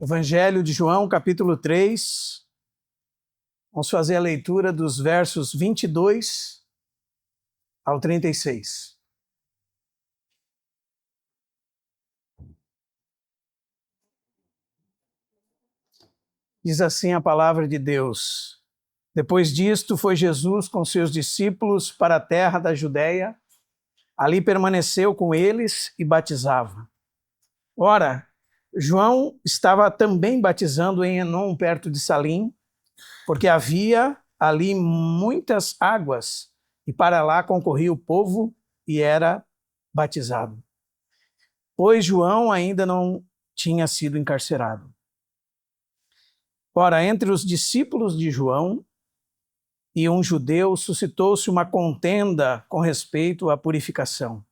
Evangelho de João, capítulo 3. Vamos fazer a leitura dos versos 22 ao 36. Diz assim a palavra de Deus. Depois disto, foi Jesus com seus discípulos para a terra da Judéia. Ali permaneceu com eles e batizava. Ora, João estava também batizando em Enom, perto de Salim, porque havia ali muitas águas, e para lá concorria o povo e era batizado. Pois João ainda não tinha sido encarcerado. Ora, entre os discípulos de João e um judeu suscitou-se uma contenda com respeito à purificação.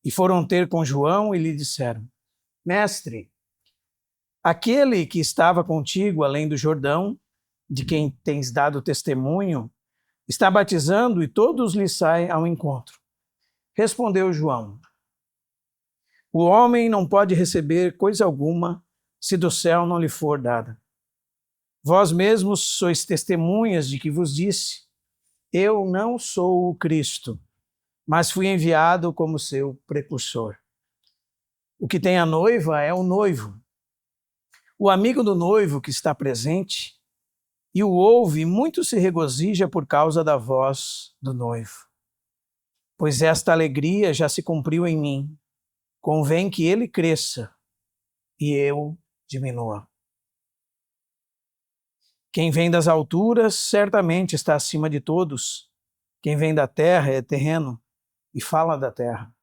E foram ter com João e lhe disseram: Mestre, aquele que estava contigo além do Jordão, de quem tens dado testemunho, está batizando e todos lhe saem ao encontro. Respondeu João: O homem não pode receber coisa alguma se do céu não lhe for dada. Vós mesmos sois testemunhas de que vos disse: Eu não sou o Cristo, mas fui enviado como seu precursor. O que tem a noiva é o noivo. O amigo do noivo que está presente e o ouve, muito se regozija por causa da voz do noivo. Pois esta alegria já se cumpriu em mim. Convém que ele cresça e eu diminua. Quem vem das alturas certamente está acima de todos. Quem vem da terra é terreno e fala da terra.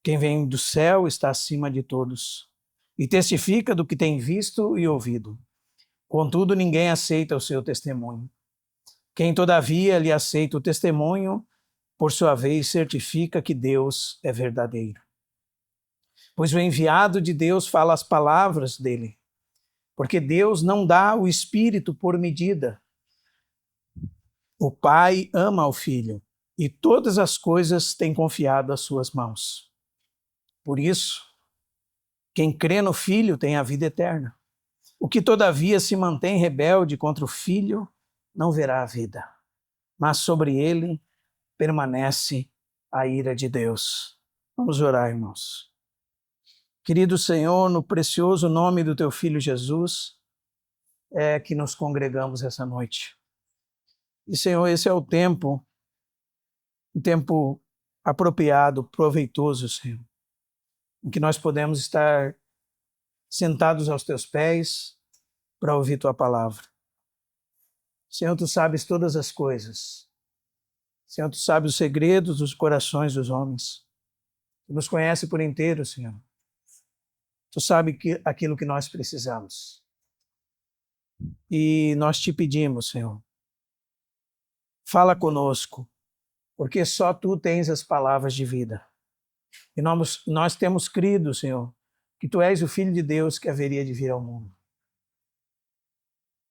Quem vem do céu está acima de todos e testifica do que tem visto e ouvido. Contudo, ninguém aceita o seu testemunho. Quem, todavia, lhe aceita o testemunho, por sua vez, certifica que Deus é verdadeiro. Pois o enviado de Deus fala as palavras dele, porque Deus não dá o Espírito por medida. O Pai ama o Filho, e todas as coisas tem confiado às suas mãos. Por isso, quem crê no Filho tem a vida eterna. O que, todavia, se mantém rebelde contra o Filho, não verá a vida, mas sobre ele permanece a ira de Deus. Vamos orar, irmãos. Querido Senhor, no precioso nome do Teu Filho Jesus, é que nos congregamos essa noite. E, Senhor, esse é o tempo, um tempo apropriado, proveitoso, Senhor, em que nós podemos estar sentados aos Teus pés para ouvir Tua palavra. Senhor, Tu sabes todas as coisas. Senhor, Tu sabes os segredos dos corações dos homens. Tu nos conhece por inteiro, Senhor. Tu sabes aquilo que nós precisamos. E nós te pedimos, Senhor, fala conosco, porque só Tu tens as palavras de vida. E nós temos crido, Senhor, que Tu és o Filho de Deus que haveria de vir ao mundo.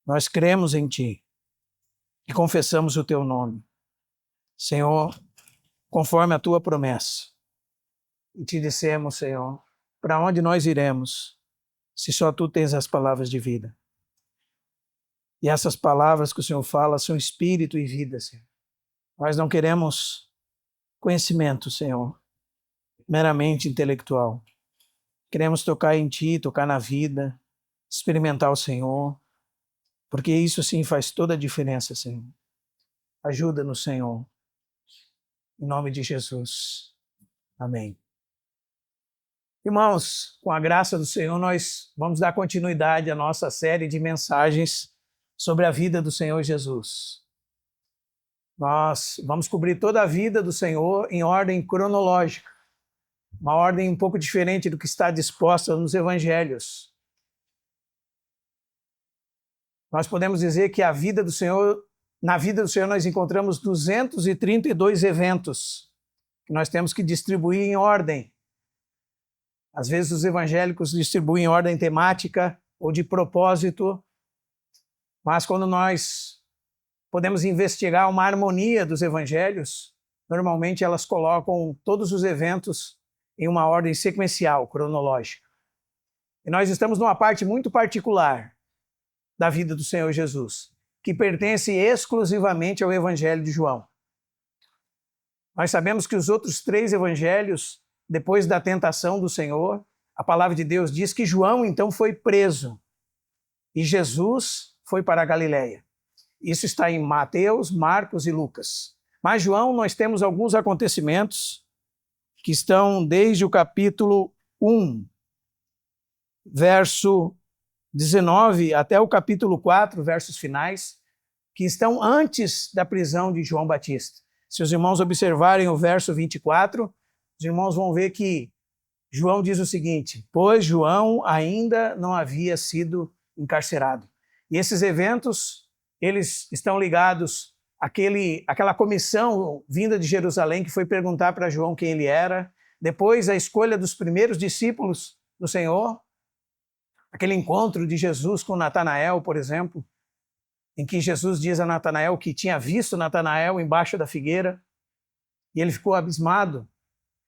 Nós cremos em Ti e confessamos o Teu nome, Senhor, conforme a Tua promessa. E te dissemos, Senhor, para onde nós iremos, se só Tu tens as palavras de vida? E essas palavras que o Senhor fala são espírito e vida, Senhor. Nós não queremos conhecimento, Senhor, meramente intelectual. Queremos tocar em Ti, tocar na vida, experimentar o Senhor, porque isso sim faz toda a diferença, Senhor. Ajuda-nos, Senhor. Em nome de Jesus. Amém. Irmãos, com a graça do Senhor, nós vamos dar continuidade à nossa série de mensagens sobre a vida do Senhor Jesus. Nós vamos cobrir toda a vida do Senhor em ordem cronológica, uma ordem um pouco diferente do que está disposta nos evangelhos. Nós podemos dizer que na vida do Senhor nós encontramos 232 eventos que nós temos que distribuir em ordem. Às vezes os evangélicos distribuem em ordem temática ou de propósito, mas quando nós podemos investigar uma harmonia dos evangelhos, normalmente elas colocam todos os eventos em uma ordem sequencial, cronológica. E nós estamos numa parte muito particular da vida do Senhor Jesus, que pertence exclusivamente ao Evangelho de João. Nós sabemos que os outros 3 evangelhos, depois da tentação do Senhor, a palavra de Deus diz que João então foi preso e Jesus foi para a Galileia. Isso está em Mateus, Marcos e Lucas. Mas João, nós temos alguns acontecimentos que estão desde o capítulo 1, verso 19, até o capítulo 4, versos finais, que estão antes da prisão de João Batista. Se os irmãos observarem o verso 24, os irmãos vão ver que João diz o seguinte: pois João ainda não havia sido encarcerado. E esses eventos, eles estão ligados àquela comissão vinda de Jerusalém que foi perguntar para João quem ele era, depois a escolha dos primeiros discípulos do Senhor, aquele encontro de Jesus com Natanael, por exemplo, em que Jesus diz a Natanael que tinha visto Natanael embaixo da figueira, e ele ficou abismado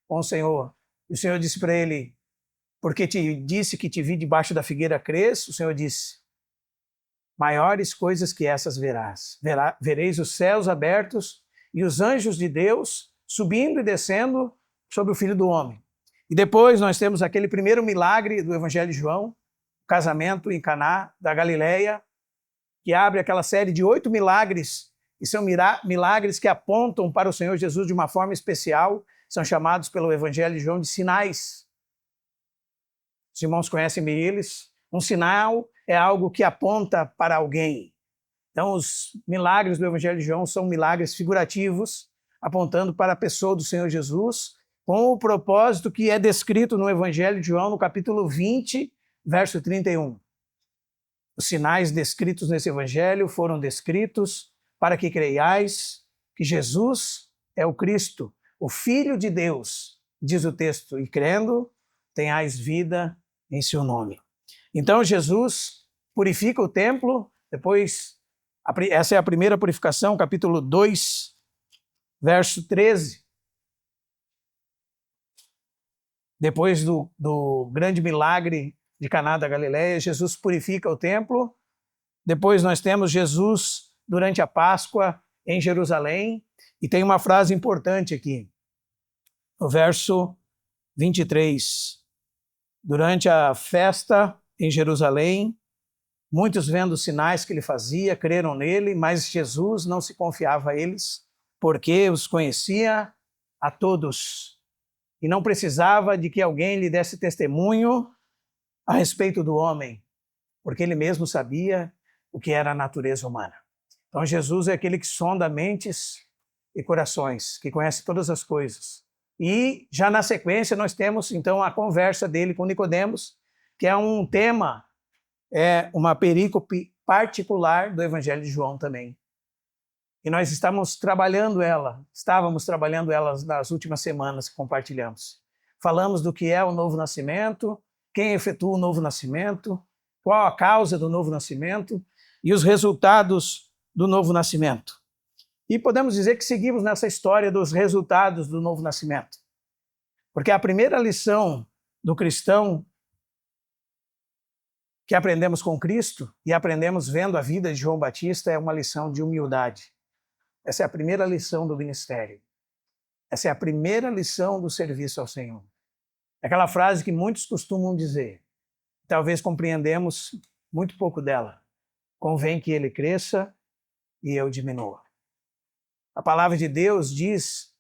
com o Senhor. E o Senhor disse para ele: porque te disse que te vi debaixo da figueira, crês? O Senhor disse: maiores coisas que essas verás. Vereis os céus abertos e os anjos de Deus subindo e descendo sobre o Filho do Homem. E depois nós temos aquele primeiro milagre do Evangelho de João, o casamento em Caná da Galileia, que abre aquela série de 8 milagres, e são milagres que apontam para o Senhor Jesus de uma forma especial, são chamados pelo Evangelho de João de sinais. Os irmãos conhecem bem eles. Um sinal é algo que aponta para alguém. Então, os milagres do Evangelho de João são milagres figurativos, apontando para a pessoa do Senhor Jesus, com o propósito que é descrito no Evangelho de João, no capítulo 20, verso 31. Os sinais descritos nesse Evangelho foram descritos para que creiais que Jesus é o Cristo, o Filho de Deus, diz o texto, e crendo, tenhais vida em seu nome. Então Jesus purifica o templo, depois, essa é a primeira purificação, capítulo 2, verso 13. Depois do grande milagre de Caná da Galileia, Jesus purifica o templo. Depois nós temos Jesus durante a Páscoa em Jerusalém, e tem uma frase importante aqui, no verso 23. Durante a festa em Jerusalém, muitos vendo os sinais que ele fazia, creram nele, mas Jesus não se confiava a eles, porque os conhecia a todos, e não precisava de que alguém lhe desse testemunho a respeito do homem, porque ele mesmo sabia o que era a natureza humana. Então Jesus é aquele que sonda mentes e corações, que conhece todas as coisas. E já na sequência nós temos então a conversa dele com Nicodemos, que é um tema, é uma perícope particular do Evangelho de João também. E nós estávamos trabalhando ela nas últimas semanas que compartilhamos. Falamos do que é o novo nascimento, quem efetua o novo nascimento, qual a causa do novo nascimento e os resultados do novo nascimento. E podemos dizer que seguimos nessa história dos resultados do novo nascimento. Porque a primeira lição do cristão que aprendemos com Cristo e aprendemos vendo a vida de João Batista é uma lição de humildade. Essa é a primeira lição do ministério. Essa é a primeira lição do serviço ao Senhor. É aquela frase que muitos costumam dizer, talvez compreendemos muito pouco dela. Convém que ele cresça e eu diminua. A palavra de Deus diz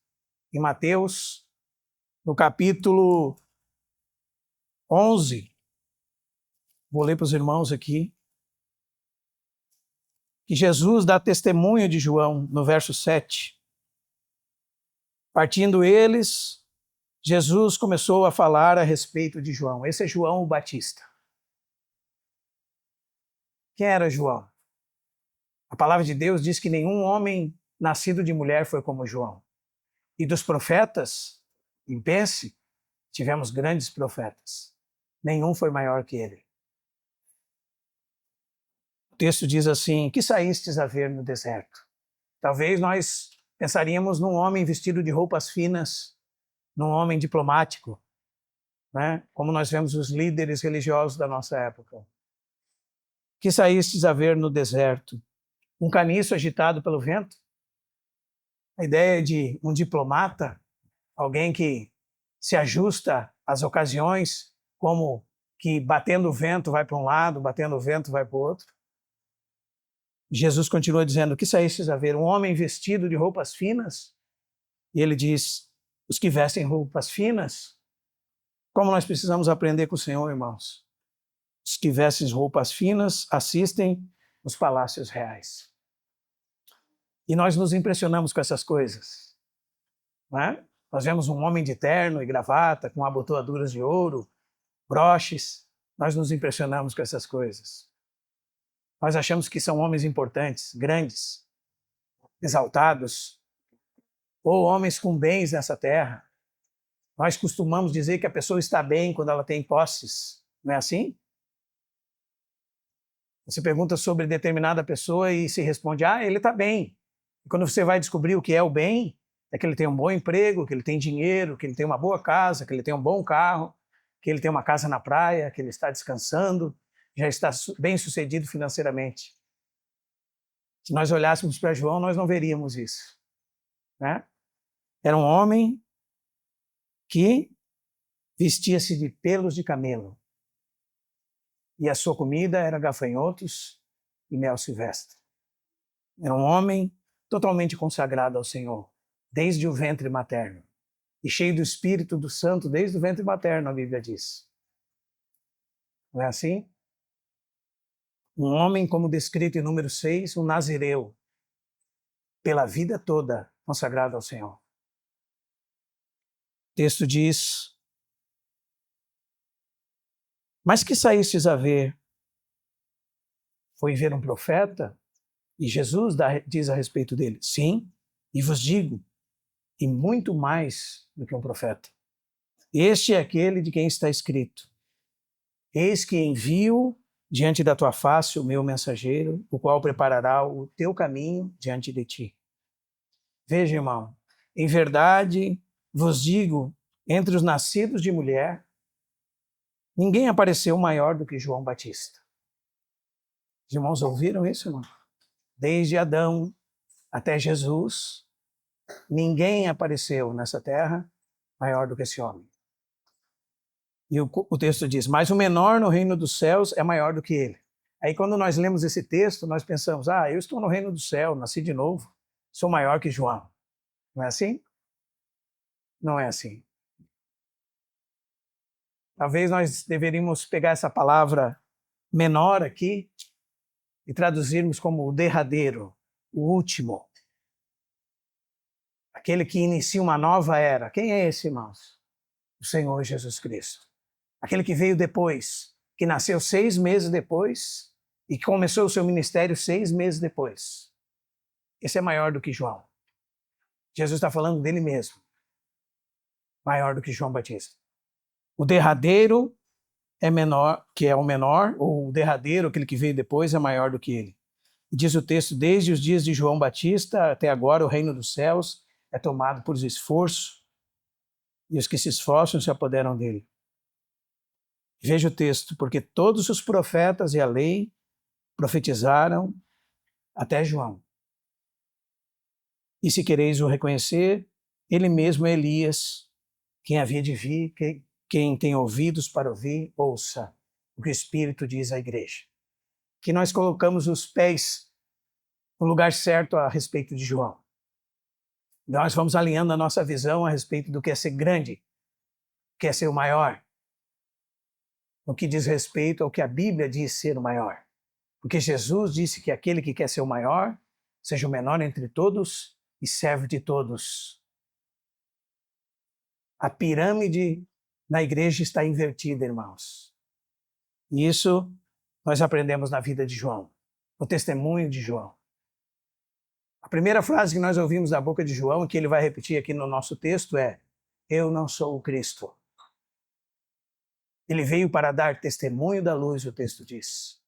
em Mateus, no capítulo 11, vou ler para os irmãos aqui, que Jesus dá testemunho de João no verso 7. Partindo eles, Jesus começou a falar a respeito de João. Esse é João o Batista. Quem era João? A palavra de Deus diz que nenhum homem nascido de mulher foi como João. E dos profetas, pense, tivemos grandes profetas. Nenhum foi maior que ele. O texto diz assim: que saístes a ver no deserto? Talvez nós pensaríamos num homem vestido de roupas finas, num homem diplomático. né? Como nós vemos os líderes religiosos da nossa época. Que saístes a ver no deserto? Um caniço agitado pelo vento? A ideia de um diplomata, alguém que se ajusta às ocasiões, como que batendo o vento vai para um lado, batendo o vento vai para o outro. Jesus continua dizendo, que saístes a ver? Um homem vestido de roupas finas? E ele diz, os que vestem roupas finas? Como nós precisamos aprender com o Senhor, irmãos? Os que vestem roupas finas assistem os palácios reais. E nós nos impressionamos com essas coisas. Não é? Nós vemos um homem de terno e gravata, com abotoaduras de ouro, broches. Nós nos impressionamos com essas coisas. Nós achamos que são homens importantes, grandes, exaltados, ou homens com bens nessa terra. Nós costumamos dizer que a pessoa está bem quando ela tem posses. Não é assim? Você pergunta sobre determinada pessoa e se responde, ele está bem. E quando você vai descobrir o que é o bem, é que ele tem um bom emprego, que ele tem dinheiro, que ele tem uma boa casa, que ele tem um bom carro, que ele tem uma casa na praia, que ele está descansando, já está bem sucedido financeiramente. Se nós olhássemos para João, nós não veríamos isso. Né? Era um homem que vestia-se de pelos de camelo. E a sua comida era gafanhotos e mel silvestre. Era um homem totalmente consagrado ao Senhor, desde o ventre materno. E cheio do Espírito do Santo desde o ventre materno, a Bíblia diz. Não é assim? Um homem, como descrito em número 6, um nazireu, pela vida toda consagrado ao Senhor. O texto diz, mas que saístes a ver? Foi ver um profeta? E Jesus diz a respeito dele, sim, e vos digo, e muito mais do que um profeta. Este é aquele de quem está escrito, eis que envio diante da tua face o meu mensageiro, o qual preparará o teu caminho diante de ti. Veja, irmão, em verdade vos digo, entre os nascidos de mulher, ninguém apareceu maior do que João Batista. Os irmãos ouviram isso, irmão? Desde Adão até Jesus, ninguém apareceu nessa terra maior do que esse homem. E o texto diz, mas o menor no reino dos céus é maior do que ele. Aí quando nós lemos esse texto, nós pensamos, eu estou no reino do céu, nasci de novo, sou maior que João. Não é assim? Não é assim. Talvez nós deveríamos pegar essa palavra menor aqui e traduzirmos como o derradeiro, o último. Aquele que inicia uma nova era. Quem é esse, irmãos? O Senhor Jesus Cristo. Aquele que veio depois, que nasceu 6 meses depois e que começou o seu ministério 6 meses depois. Esse é maior do que João. Jesus está falando dele mesmo. Maior do que João Batista. O derradeiro é menor, que é o menor, ou o derradeiro, aquele que veio depois, é maior do que ele. Diz o texto, desde os dias de João Batista até agora o reino dos céus é tomado por esforço e os que se esforçam se apoderam dele. Veja o texto, porque todos os profetas e a lei profetizaram até João. E se quereis o reconhecer, ele mesmo é Elias, quem havia de vir, quem tem ouvidos para ouvir, ouça o que o Espírito diz à igreja. Que nós colocamos os pés no lugar certo a respeito de João. Nós vamos alinhando a nossa visão a respeito do que é ser grande, que é ser o maior, no que diz respeito ao que a Bíblia diz ser o maior. Porque Jesus disse que aquele que quer ser o maior, seja o menor entre todos e serve de todos. A pirâmide na igreja está invertida, irmãos. E isso nós aprendemos na vida de João, no testemunho de João. A primeira frase que nós ouvimos da boca de João, e que ele vai repetir aqui no nosso texto, é: eu não sou o Cristo. Ele veio para dar testemunho da luz, o texto diz.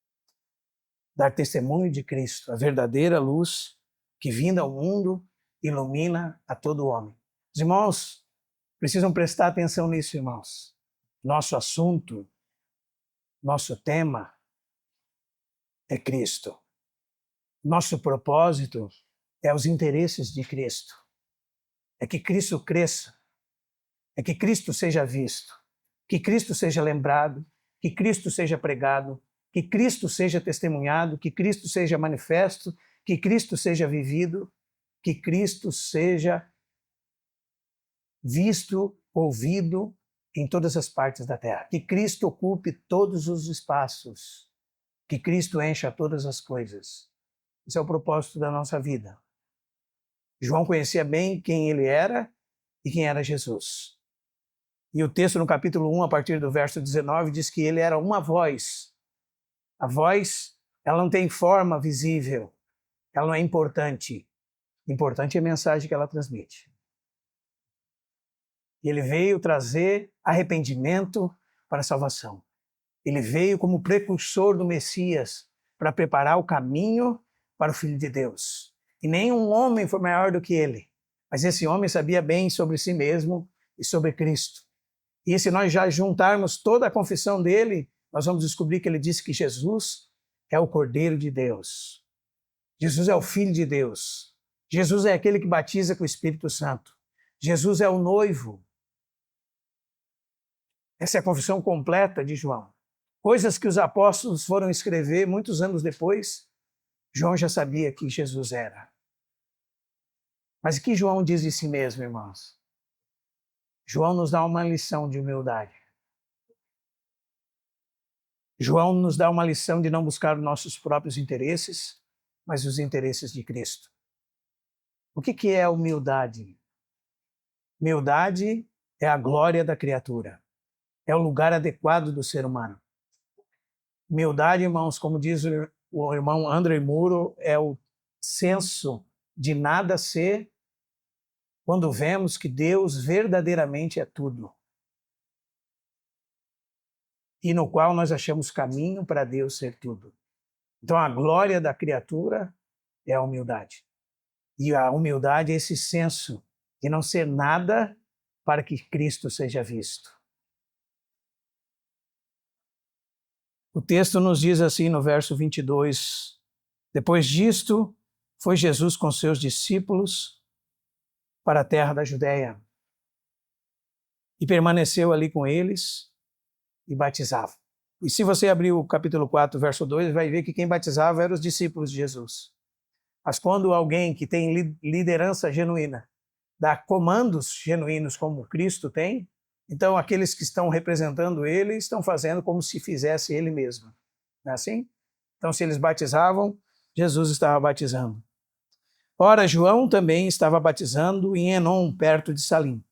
Dar testemunho de Cristo, a verdadeira luz que, vinda ao mundo, ilumina a todo homem. Os irmãos precisam prestar atenção nisso, irmãos. Nosso assunto, nosso tema é Cristo. Nosso propósito é os interesses de Cristo. É que Cristo cresça, é que Cristo seja visto, que Cristo seja lembrado, que Cristo seja pregado, que Cristo seja testemunhado, que Cristo seja manifesto, que Cristo seja vivido, que Cristo seja visto, ouvido em todas as partes da terra. Que Cristo ocupe todos os espaços, que Cristo encha todas as coisas. Esse é o propósito da nossa vida. João conhecia bem quem ele era e quem era Jesus. E o texto no capítulo 1, a partir do verso 19, diz que ele era uma voz. A voz, ela não tem forma visível, ela não é importante. Importante é a mensagem que ela transmite. E ele veio trazer arrependimento para a salvação. Ele veio como precursor do Messias para preparar o caminho para o Filho de Deus. E nenhum homem foi maior do que ele. Mas esse homem sabia bem sobre si mesmo e sobre Cristo. E se nós já juntarmos toda a confissão dele, nós vamos descobrir que ele disse que Jesus é o Cordeiro de Deus. Jesus é o Filho de Deus. Jesus é aquele que batiza com o Espírito Santo. Jesus é o noivo. Essa é a confissão completa de João. Coisas que os apóstolos foram escrever muitos anos depois, João já sabia que Jesus era. Mas o que João diz de si mesmo, irmãos? João nos dá uma lição de humildade. João nos dá uma lição de não buscar os nossos próprios interesses, mas os interesses de Cristo. O que é humildade? Humildade é a glória da criatura. É o lugar adequado do ser humano. Humildade, irmãos, como diz o irmão André Muro, é o senso de nada ser quando vemos que Deus verdadeiramente é tudo. E no qual nós achamos caminho para Deus ser tudo. Então a glória da criatura é a humildade. E a humildade é esse senso de não ser nada para que Cristo seja visto. O texto nos diz assim no verso 22, depois disto, foi Jesus com seus discípulos para a terra da Judéia e permaneceu ali com eles e batizava. E se você abrir o capítulo 4, verso 2, vai ver que quem batizava eram os discípulos de Jesus. Mas quando alguém que tem liderança genuína dá comandos genuínos como Cristo tem, então aqueles que estão representando ele estão fazendo como se fizesse ele mesmo. Não é assim? Então se eles batizavam, Jesus estava batizando. Ora, João também estava batizando em Enom, perto de Salim.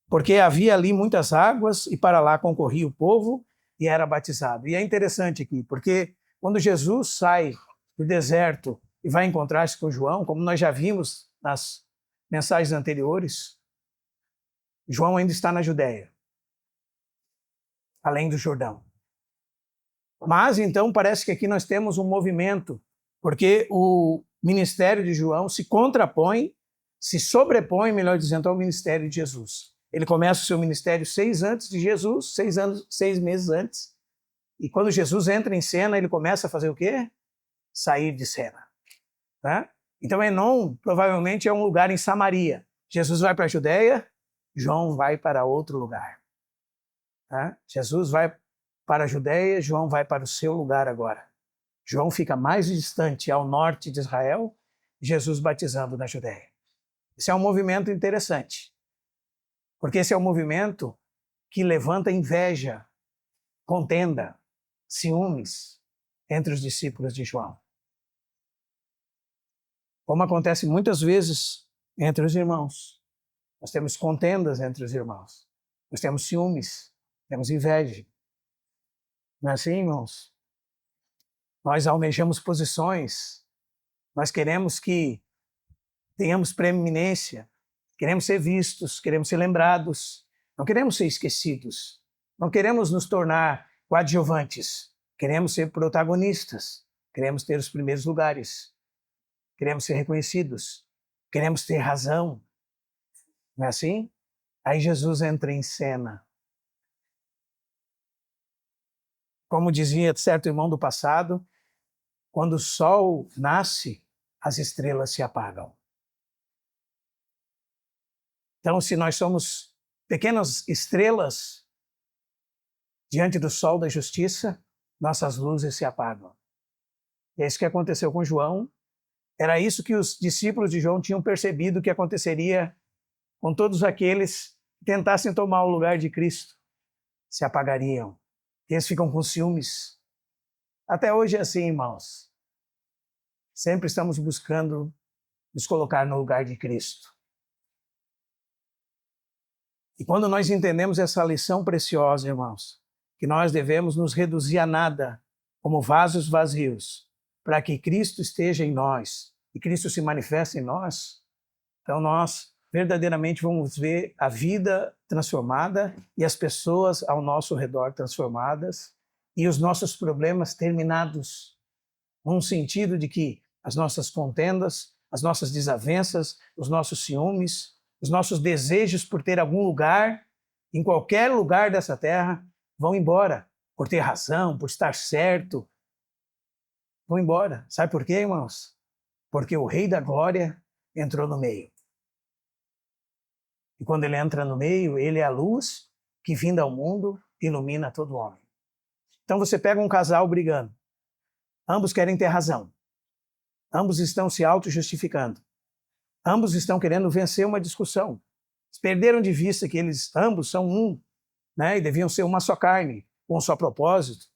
Porque havia ali muitas águas e para lá concorria o povo e era batizado. E é interessante aqui, porque quando Jesus sai do deserto e vai encontrar-se com João, como nós já vimos nas mensagens anteriores, João ainda está na Judéia, além do Jordão. Mas então parece que aqui nós temos um movimento, porque o ministério de João se contrapõe, se sobrepõe, melhor dizendo, ao ministério de Jesus. Ele começa o seu ministério 6 antes de Jesus, 6 meses antes. E quando Jesus entra em cena, ele começa a fazer o quê? Sair de cena. Tá? Então Enom provavelmente é um lugar em Samaria. Jesus vai para a Judéia, João vai para outro lugar. Tá? Jesus vai para a Judéia, João vai para o seu lugar agora. João fica mais distante ao norte de Israel, Jesus batizando na Judéia. Esse é um movimento interessante, porque esse é um movimento que levanta inveja, contenda, ciúmes entre os discípulos de João. Como acontece muitas vezes entre os irmãos. Nós temos contendas entre os irmãos. Nós temos ciúmes, temos inveja. Não é assim, irmãos? Nós almejamos posições, nós queremos que tenhamos preeminência, queremos ser vistos, queremos ser lembrados, não queremos ser esquecidos, não queremos nos tornar coadjuvantes, queremos ser protagonistas, queremos ter os primeiros lugares, queremos ser reconhecidos, queremos ter razão. Não é assim? Aí Jesus entra em cena Como dizia certo irmão do passado, quando o sol nasce, as estrelas se apagam. Então, se nós somos pequenas estrelas diante do sol da justiça, nossas luzes se apagam. É isso que aconteceu com João. Era isso que os discípulos de João tinham percebido que aconteceria com todos aqueles que tentassem tomar o lugar de Cristo. Se apagariam. Eles ficam com ciúmes. Até hoje é assim, irmãos. Sempre estamos buscando nos colocar no lugar de Cristo. E quando nós entendemos essa lição preciosa, irmãos, que nós devemos nos reduzir a nada, como vasos vazios, para que Cristo esteja em nós e Cristo se manifeste em nós, então nós verdadeiramente vamos ver a vida transformada e as pessoas ao nosso redor transformadas e os nossos problemas terminados, num sentido de que as nossas contendas, as nossas desavenças, os nossos ciúmes, os nossos desejos por ter algum lugar, em qualquer lugar dessa terra, vão embora, por ter razão, por estar certo, vão embora. Sabe por quê, irmãos? Porque o Rei da Glória entrou no meio. E quando ele entra no meio, ele é a luz que, vinda ao mundo, ilumina todo homem. Então você pega um casal brigando. Ambos querem ter razão. Ambos estão se auto-justificando. Ambos estão querendo vencer uma discussão. Eles perderam de vista que eles ambos são um, né? E deviam ser uma só carne, com um só propósito.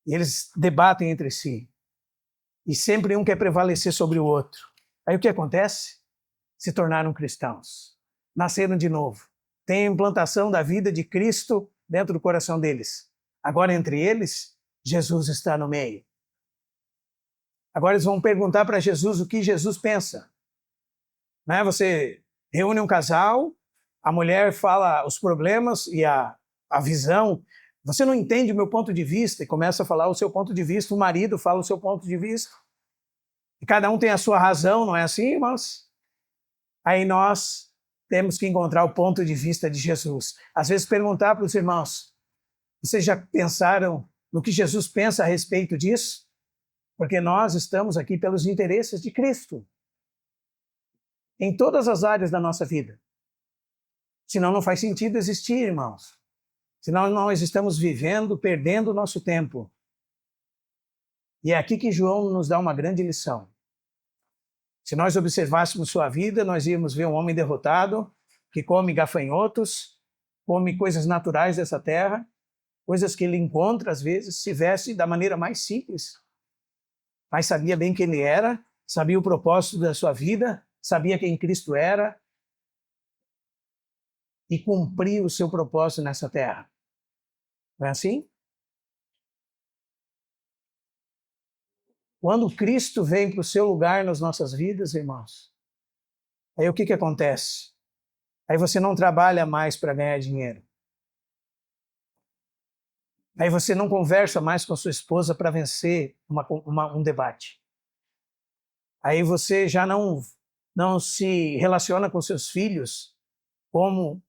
E eles debatem entre si. E sempre um quer prevalecer sobre o outro. Aí o que acontece? Se tornaram cristãos. Nasceram de novo. Tem a implantação da vida de Cristo dentro do coração deles. Agora, entre eles, Jesus está no meio. Agora eles vão perguntar para Jesus o que Jesus pensa. Né? Você reúne um casal, a mulher fala os problemas e a visão. Você não entende o meu ponto de vista, e começa a falar o seu ponto de vista, o marido fala o seu ponto de vista. E cada um tem a sua razão, não é assim, irmãos? Aí nós temos que encontrar o ponto de vista de Jesus. Às vezes perguntar para os irmãos, vocês já pensaram no que Jesus pensa a respeito disso? Porque nós estamos aqui pelos interesses de Cristo. Em todas as áreas da nossa vida. Senão não faz sentido existir, irmãos. Senão nós estamos vivendo, perdendo o nosso tempo. E é aqui que João nos dá uma grande lição. Se nós observássemos sua vida, nós íamos ver um homem derrotado, que come gafanhotos, come coisas naturais dessa terra, coisas que ele encontra, às vezes, se veste da maneira mais simples. Mas sabia bem quem ele era, sabia o propósito da sua vida, sabia quem Cristo era e cumpriu o seu propósito nessa terra. Não é assim? Quando Cristo vem para o seu lugar nas nossas vidas, irmãos, aí o que acontece? Aí você não trabalha mais para ganhar dinheiro. Aí você não conversa mais com a sua esposa para vencer um debate. Aí você já não se relaciona com seus filhos como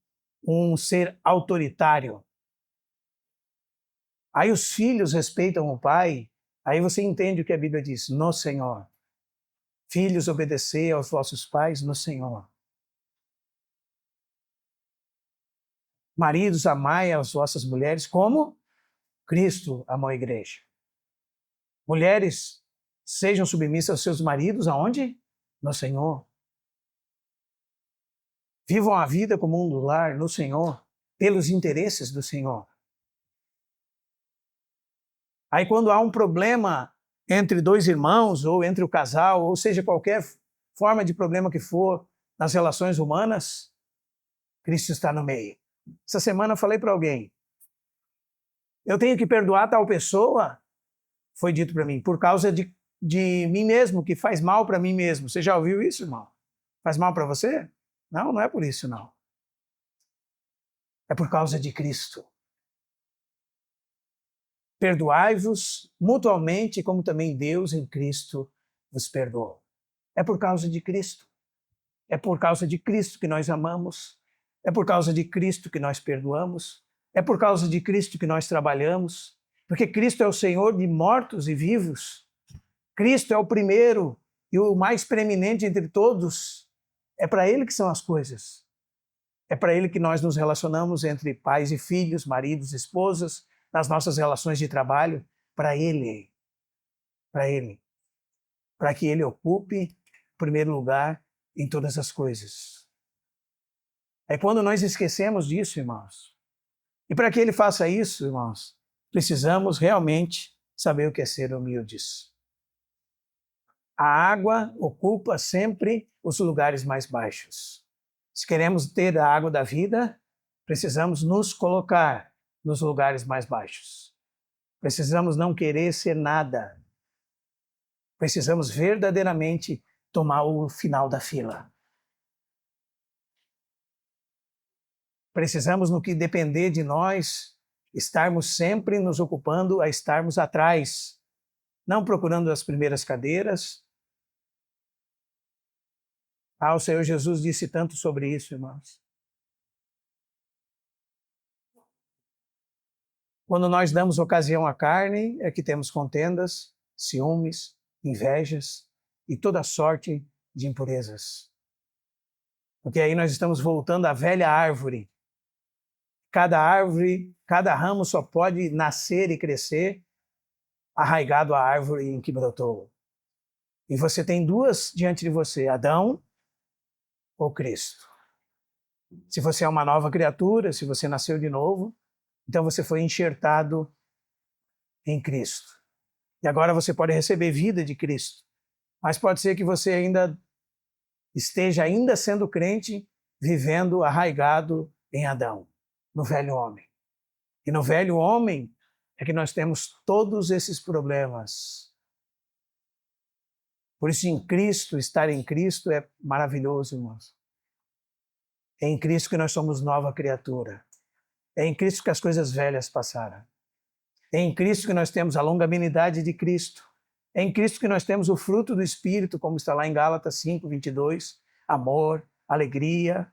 um ser autoritário. Aí os filhos respeitam o pai. Aí você entende o que a Bíblia diz, no Senhor. Filhos, obedecei aos vossos pais no Senhor. Maridos, amai as vossas mulheres como Cristo amou a igreja. Mulheres, sejam submissas aos seus maridos, aonde? No Senhor. Vivam a vida como um lar no Senhor, pelos interesses do Senhor. Aí quando há um problema entre dois irmãos, ou entre o casal, ou seja, qualquer forma de problema que for nas relações humanas, Cristo está no meio. Essa semana eu falei para alguém, eu tenho que perdoar tal pessoa, foi dito para mim, por causa de mim mesmo, que faz mal para mim mesmo. Você já ouviu isso, irmão? Faz mal para você? Não, não é por isso, não. É por causa de Cristo. Perdoai-vos mutuamente, como também Deus em Cristo vos perdoou. É por causa de Cristo. É por causa de Cristo que nós amamos. É por causa de Cristo que nós perdoamos. É por causa de Cristo que nós trabalhamos, porque Cristo é o Senhor de mortos e vivos. Cristo é o primeiro e o mais preeminente entre todos. É para Ele que são as coisas. É para Ele que nós nos relacionamos entre pais e filhos, maridos e esposas, nas nossas relações de trabalho. Para Ele. Para Ele. Para que Ele ocupe o primeiro lugar em todas as coisas. É quando nós esquecemos disso, irmãos. E para que Ele faça isso, irmãos, precisamos realmente saber o que é ser humildes. A água ocupa sempre os lugares mais baixos. Se queremos ter a água da vida, precisamos nos colocar nos lugares mais baixos. Precisamos não querer ser nada. Precisamos verdadeiramente tomar o final da fila. Precisamos, no que depender de nós, estarmos sempre nos ocupando a estarmos atrás, não procurando as primeiras cadeiras. O Senhor Jesus disse tanto sobre isso, irmãos. Quando nós damos ocasião à carne, é que temos contendas, ciúmes, invejas e toda sorte de impurezas. Porque aí nós estamos voltando à velha árvore. Cada árvore, cada ramo só pode nascer e crescer arraigado à árvore em que brotou. E você tem duas diante de você, Adão ou Cristo. Se você é uma nova criatura, se você nasceu de novo, então você foi enxertado em Cristo. E agora você pode receber vida de Cristo. Mas pode ser que você ainda esteja sendo crente, vivendo arraigado em Adão, no velho homem. E no velho homem é que nós temos todos esses problemas. Por isso, em Cristo, estar em Cristo é maravilhoso, irmãos. É em Cristo que nós somos nova criatura. É em Cristo que as coisas velhas passaram. É em Cristo que nós temos a longanimidade de Cristo. É em Cristo que nós temos o fruto do Espírito, como está lá em Gálatas 5:22, amor, alegria,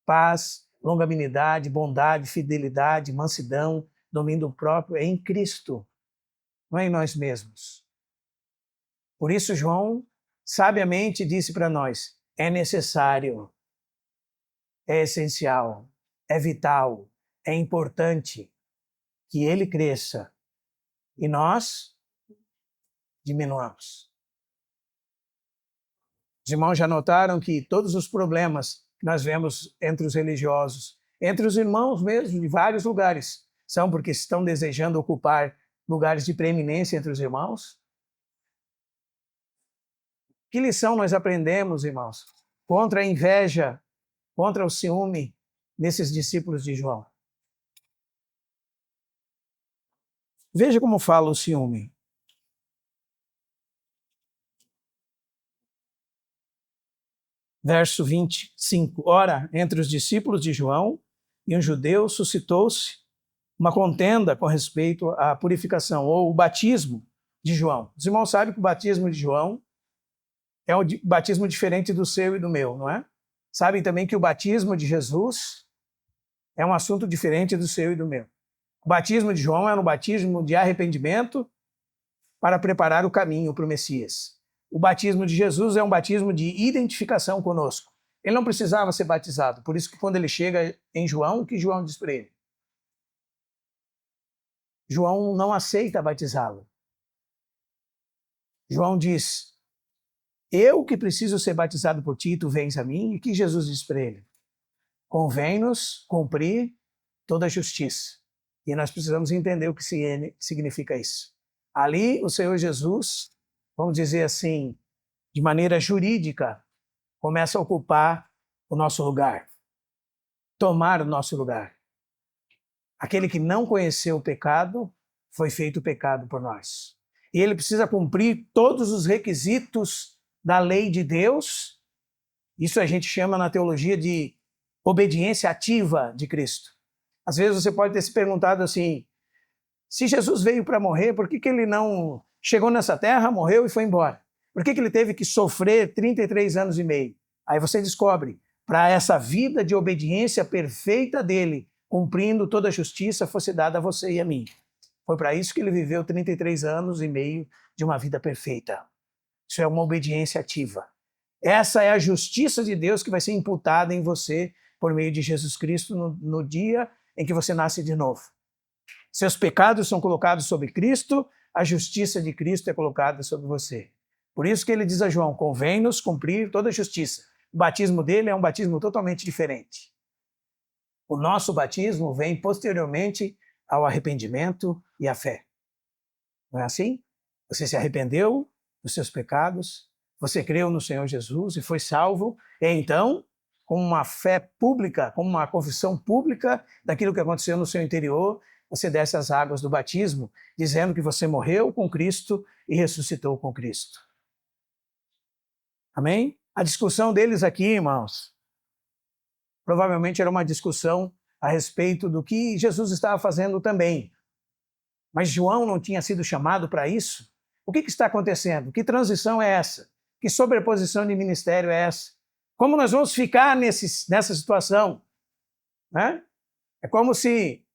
paz, longanimidade, bondade, fidelidade, mansidão, domínio próprio. É em Cristo, não é em nós mesmos. Por isso, João sabiamente disse para nós, é necessário, é essencial, é vital, é importante que ele cresça e nós diminuamos. Os irmãos já notaram que todos os problemas que nós vemos entre os religiosos, entre os irmãos mesmo, de vários lugares, são porque estão desejando ocupar lugares de preeminência entre os irmãos? Que lição nós aprendemos, irmãos, contra a inveja, contra o ciúme nesses discípulos de João? Veja como fala o ciúme. Verso 25. Ora, entre os discípulos de João e um judeu suscitou-se uma contenda com respeito à purificação, ou o batismo de João. Os irmãos sabem que o batismo de João é um batismo diferente do seu e do meu, não é? Sabem também que o batismo de Jesus é um assunto diferente do seu e do meu. O batismo de João era um batismo de arrependimento para preparar o caminho para o Messias. O batismo de Jesus é um batismo de identificação conosco. Ele não precisava ser batizado, por isso que quando ele chega em João, o que João diz para ele? João não aceita batizá-lo. João diz, eu que preciso ser batizado por ti, tu vens a mim. E que Jesus diz para ele? Convém-nos cumprir toda a justiça. E nós precisamos entender o que significa isso. Ali, o Senhor Jesus, vamos dizer assim, de maneira jurídica, começa a ocupar o nosso lugar, tomar o nosso lugar. Aquele que não conheceu o pecado, foi feito pecado por nós. E ele precisa cumprir todos os requisitos da lei de Deus. Isso a gente chama na teologia de obediência ativa de Cristo. Às vezes você pode ter se perguntado assim, se Jesus veio para morrer, por que ele não chegou nessa terra, morreu e foi embora? Por que ele teve que sofrer 33 anos e meio? Aí você descobre, para essa vida de obediência perfeita dele, cumprindo toda a justiça, fosse dada a você e a mim. Foi para isso que ele viveu 33 anos e meio de uma vida perfeita. Isso é uma obediência ativa. Essa é a justiça de Deus que vai ser imputada em você por meio de Jesus Cristo no dia em que você nasce de novo. Seus pecados são colocados sobre Cristo, a justiça de Cristo é colocada sobre você. Por isso que ele diz a João, convém-nos cumprir toda a justiça. O batismo dele é um batismo totalmente diferente. O nosso batismo vem posteriormente ao arrependimento e à fé. Não é assim? Você se arrependeu dos seus pecados, você creu no Senhor Jesus e foi salvo, e então, com uma fé pública, com uma confissão pública daquilo que aconteceu no seu interior, você desce as águas do batismo, dizendo que você morreu com Cristo e ressuscitou com Cristo. Amém? A discussão deles aqui, irmãos, provavelmente era uma discussão a respeito do que Jesus estava fazendo também. Mas João não tinha sido chamado para isso? O que está acontecendo? Que transição é essa? Que sobreposição de ministério é essa? Como nós vamos ficar nessa situação? Né? É como se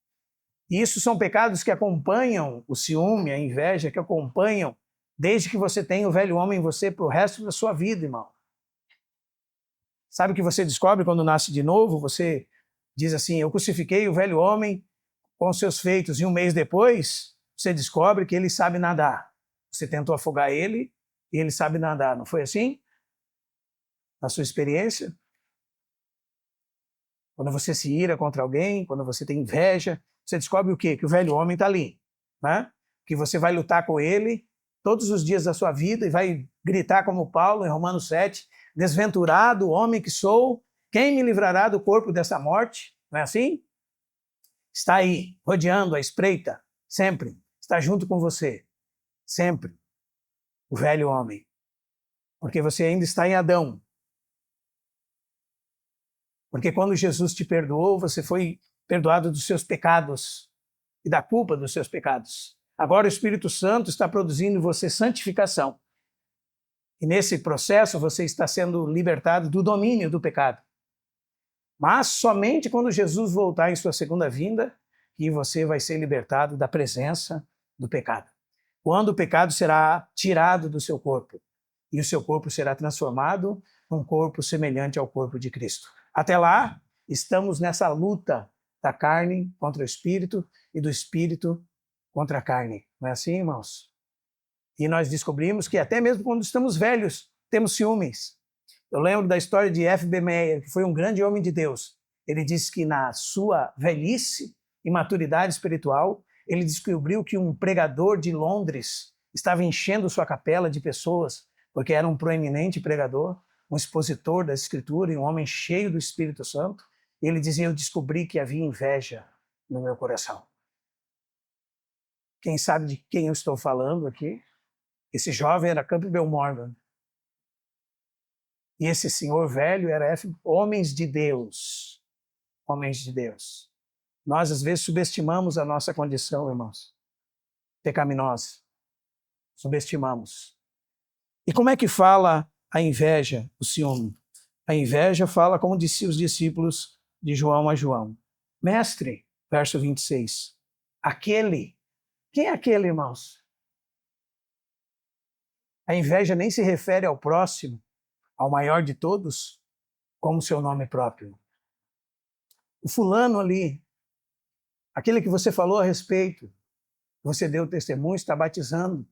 isso são pecados que acompanham o ciúme, a inveja, que acompanham desde que você tem o velho homem em você para o resto da sua vida, irmão. Sabe o que você descobre quando nasce de novo? Você diz assim, eu crucifiquei o velho homem com seus feitos, e um mês depois você descobre que ele sabe nadar. Você tentou afogar ele e ele sabe nadar. Não foi assim? Na sua experiência? Quando você se ira contra alguém, quando você tem inveja, você descobre o quê? Que o velho homem está ali. Né? Que você vai lutar com ele todos os dias da sua vida e vai gritar como Paulo em Romanos 7, desventurado homem que sou, quem me livrará do corpo dessa morte? Não é assim? Está aí, rodeando a espreita, sempre. Está junto com você, sempre. O velho homem. Porque você ainda está em Adão. Porque quando Jesus te perdoou, você foi perdoado dos seus pecados e da culpa dos seus pecados. Agora o Espírito Santo está produzindo em você santificação. E nesse processo você está sendo libertado do domínio do pecado. Mas somente quando Jesus voltar em sua segunda vinda, que você vai ser libertado da presença do pecado. Quando o pecado será tirado do seu corpo e o seu corpo será transformado num corpo semelhante ao corpo de Cristo. Até lá, estamos nessa luta da carne contra o espírito e do espírito contra a carne. Não é assim, irmãos? E nós descobrimos que até mesmo quando estamos velhos, temos ciúmes. Eu lembro da história de F.B. Meyer, que foi um grande homem de Deus. Ele disse que na sua velhice e maturidade espiritual, ele descobriu que um pregador de Londres estava enchendo sua capela de pessoas, porque era um proeminente pregador, um expositor da Escritura e um homem cheio do Espírito Santo. E ele dizia, eu descobri que havia inveja no meu coração. Quem sabe de quem eu estou falando aqui? Esse jovem era Campbell Morgan. E esse senhor velho era homens de Deus. Homens de Deus. Nós, às vezes, subestimamos a nossa condição, irmãos. Pecaminosa. Subestimamos. E como é que fala a inveja, o ciúme? A inveja fala como disse os discípulos de João a João. Mestre, verso 26. Aquele. Quem é aquele, irmãos? A inveja nem se refere ao próximo, ao maior de todos, como seu nome próprio. O fulano ali, aquele que você falou a respeito, você deu testemunho, está batizando.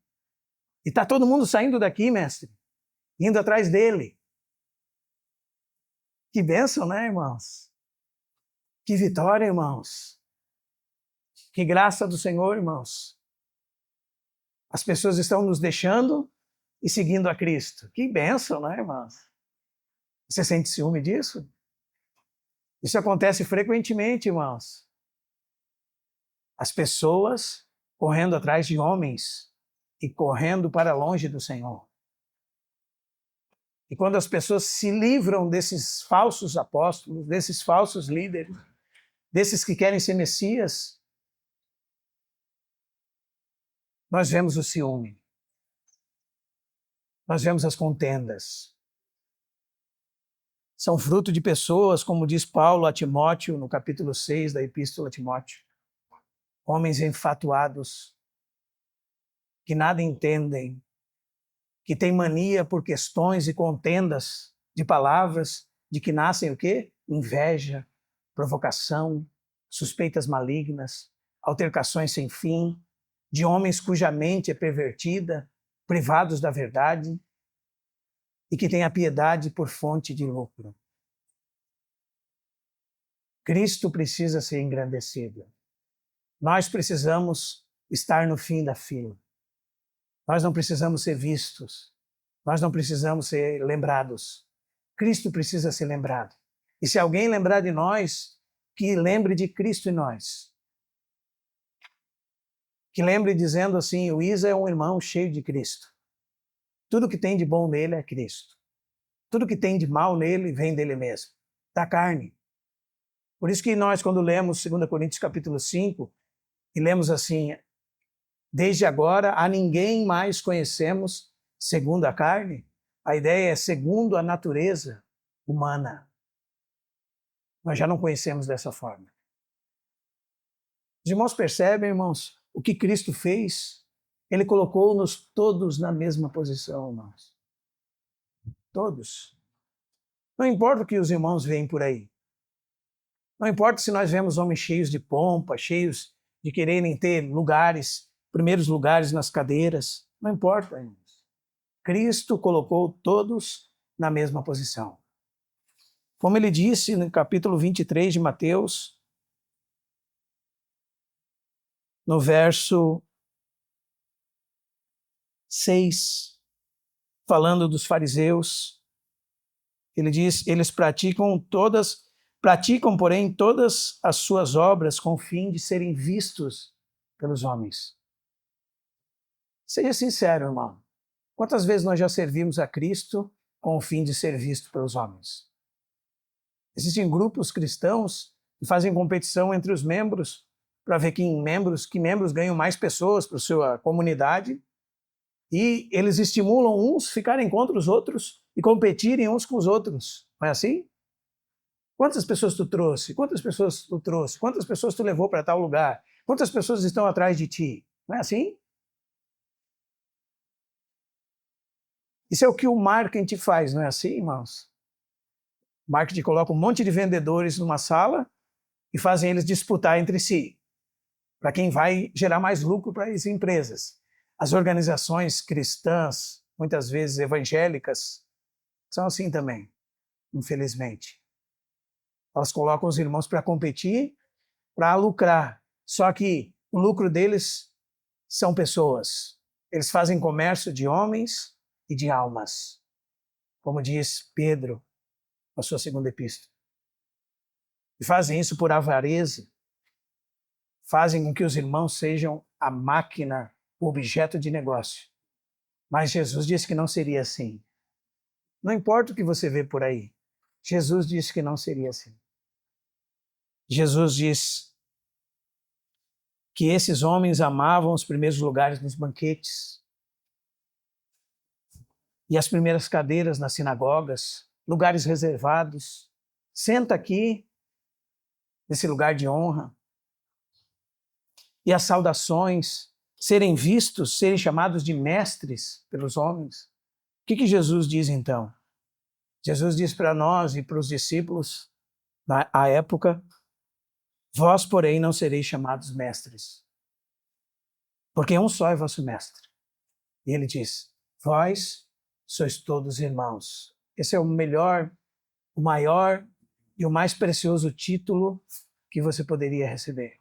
E está todo mundo saindo daqui, mestre, indo atrás dele. Que bênção, né, irmãos? Que vitória, irmãos. Que graça do Senhor, irmãos. As pessoas estão nos deixando e seguindo a Cristo. Que bênção, né, irmãos? Você sente ciúme disso? Isso acontece frequentemente, irmãos. As pessoas correndo atrás de homens e correndo para longe do Senhor. E quando as pessoas se livram desses falsos apóstolos, desses falsos líderes, desses que querem ser Messias, nós vemos o ciúme. Nós vemos as contendas. São fruto de pessoas, como diz Paulo a Timóteo, no capítulo 6 da Epístola a Timóteo. Homens enfatuados, que nada entendem, que têm mania por questões e contendas de palavras, de que nascem o quê? Inveja, provocação, suspeitas malignas, altercações sem fim, de homens cuja mente é pervertida, privados da verdade, e que têm a piedade por fonte de lucro. Cristo precisa ser engrandecido. Nós precisamos estar no fim da fila. Nós não precisamos ser vistos. Nós não precisamos ser lembrados. Cristo precisa ser lembrado. E se alguém lembrar de nós, que lembre de Cristo em nós. Que lembre dizendo assim, o Isa é um irmão cheio de Cristo. Tudo que tem de bom nele é Cristo. Tudo que tem de mal nele vem dele mesmo, da carne. Por isso que nós, quando lemos 2 Coríntios capítulo 5, e lemos assim, desde agora a ninguém mais conhecemos segundo a carne, a ideia é segundo a natureza humana. Nós já não conhecemos dessa forma. Os irmãos percebem, irmãos, o que Cristo fez? Ele colocou-nos todos na mesma posição, irmãos. Todos. Não importa o que os irmãos veem por aí. Não importa se nós vemos homens cheios de pompa, cheios de quererem ter lugares, primeiros lugares nas cadeiras. Não importa, irmãos. Cristo colocou todos na mesma posição. Como ele disse no capítulo 23 de Mateus, no verso 6, falando dos fariseus, ele diz, eles praticam, porém, todas as suas obras com o fim de serem vistos pelos homens. Seja sincero, irmão. Quantas vezes nós já servimos a Cristo com o fim de ser visto pelos homens? Existem grupos cristãos que fazem competição entre os membros para ver que membros ganham mais pessoas para a sua comunidade, e eles estimulam uns a ficarem contra os outros e competirem uns com os outros. Não é assim? Quantas pessoas tu trouxe? Quantas pessoas tu trouxe? Quantas pessoas tu levou para tal lugar? Quantas pessoas estão atrás de ti? Não é assim? Isso é o que o marketing faz, não é assim, irmãos? O marketing coloca um monte de vendedores numa sala e fazem eles disputar entre si, para quem vai gerar mais lucro para as empresas. As organizações cristãs, muitas vezes evangélicas, são assim também, infelizmente. Elas colocam os irmãos para competir, para lucrar. Só que o lucro deles são pessoas. Eles fazem comércio de homens e de almas, como diz Pedro na sua segunda epístola. E fazem isso por avareza, fazem com que os irmãos sejam a máquina, o objeto de negócio. Mas Jesus disse que não seria assim. Não importa o que você vê por aí, Jesus disse que não seria assim. Jesus diz que esses homens amavam os primeiros lugares nos banquetes e as primeiras cadeiras nas sinagogas, lugares reservados. Senta aqui, nesse lugar de honra. E as saudações, serem vistos, serem chamados de mestres pelos homens. O que Jesus diz então? Jesus diz para nós e para os discípulos, na época, vós, porém, não sereis chamados mestres, porque um só é vosso mestre. E ele diz, vós sois todos irmãos. Esse é o melhor, o maior e o mais precioso título que você poderia receber.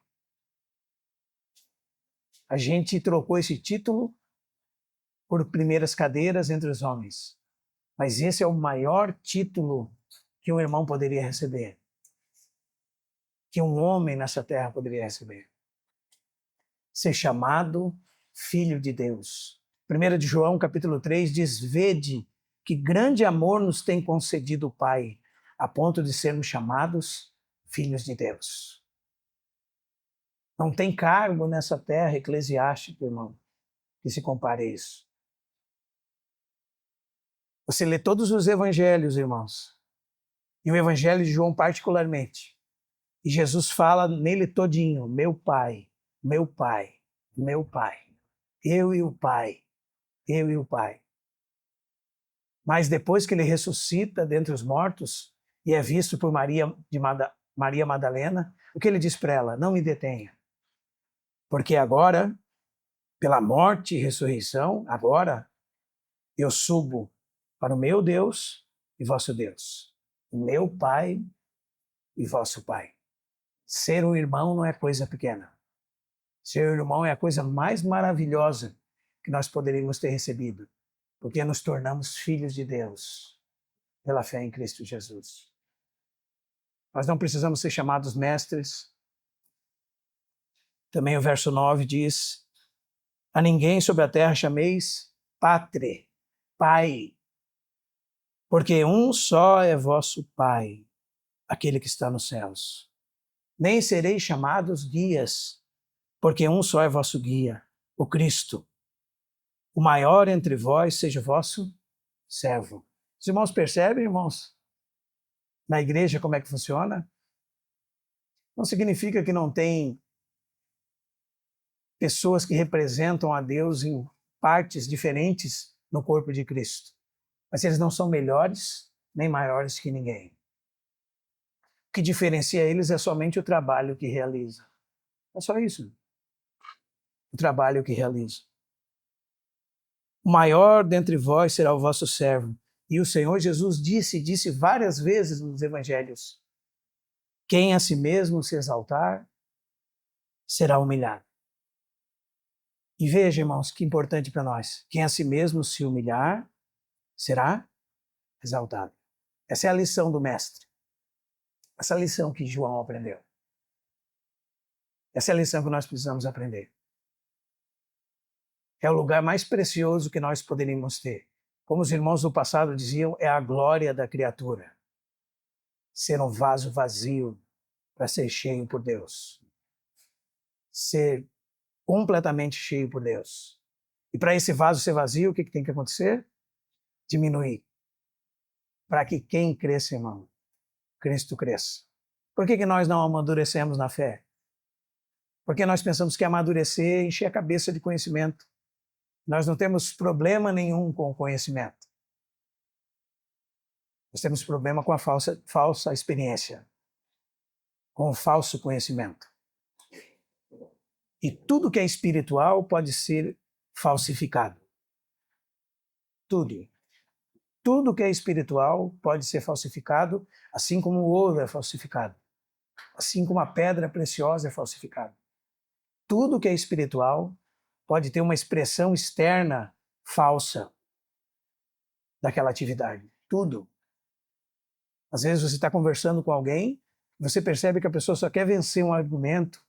A gente trocou esse título por primeiras cadeiras entre os homens. Mas esse é o maior título que um irmão poderia receber. Que um homem nessa terra poderia receber. Ser chamado Filho de Deus. 1 de João, capítulo 3, diz, vede que grande amor nos tem concedido o Pai, a ponto de sermos chamados filhos de Deus. Não tem cargo nessa terra eclesiástica, irmão, que se compare a isso. Você lê todos os evangelhos, irmãos, E o Evangelho de João particularmente. E Jesus fala nele todinho, meu Pai, meu Pai, meu Pai. Eu e o Pai, eu e o Pai. Mas depois que ele ressuscita dentre os mortos e é visto por Maria Madalena, o que ele diz para ela? Não me detenha. Porque agora, pela morte e ressurreição, agora eu subo para o meu Deus e vosso Deus, o meu Pai e vosso Pai. Ser um irmão não é coisa pequena. Ser um irmão é a coisa mais maravilhosa que nós poderíamos ter recebido, porque nos tornamos filhos de Deus pela fé em Cristo Jesus. Nós não precisamos ser chamados mestres. Também o verso 9 diz: a ninguém sobre a terra chameis Patre, Pai, porque um só é vosso Pai, aquele que está nos céus. Nem sereis chamados guias, porque um só é vosso guia, o Cristo. O maior entre vós seja vosso servo. Os irmãos percebem, irmãos? Na igreja como é que funciona? Não significa que não tem pessoas que representam a Deus em partes diferentes no corpo de Cristo. Mas eles não são melhores nem maiores que ninguém. O que diferencia eles é somente o trabalho que realiza. É só isso. O trabalho que realiza. O maior dentre vós será o vosso servo. E o Senhor Jesus disse várias vezes nos evangelhos: quem a si mesmo se exaltar, será humilhado. E veja, irmãos, que importante para nós. Quem a si mesmo se humilhar, será exaltado. Essa é a lição do mestre. Essa é a lição que João aprendeu. Essa é a lição que nós precisamos aprender. É o lugar mais precioso que nós poderíamos ter. Como os irmãos do passado diziam, é a glória da criatura. Ser um vaso vazio para ser cheio por Deus. Ser completamente cheio por Deus. E para esse vaso ser vazio, o que tem que acontecer? Diminuir. Para que quem cresça, irmão? Cristo cresça. Por que nós não amadurecemos na fé? Porque nós pensamos que amadurecer é encher a cabeça de conhecimento. Nós não temos problema nenhum com o conhecimento. Nós temos problema com a falsa experiência, com o falso conhecimento. E tudo que é espiritual pode ser falsificado. Tudo. Tudo que é espiritual pode ser falsificado, assim como o ouro é falsificado. Assim como a pedra preciosa é falsificada. Tudo que é espiritual pode ter uma expressão externa falsa daquela atividade. Tudo. Às vezes você está conversando com alguém, você percebe que a pessoa só quer vencer um argumento,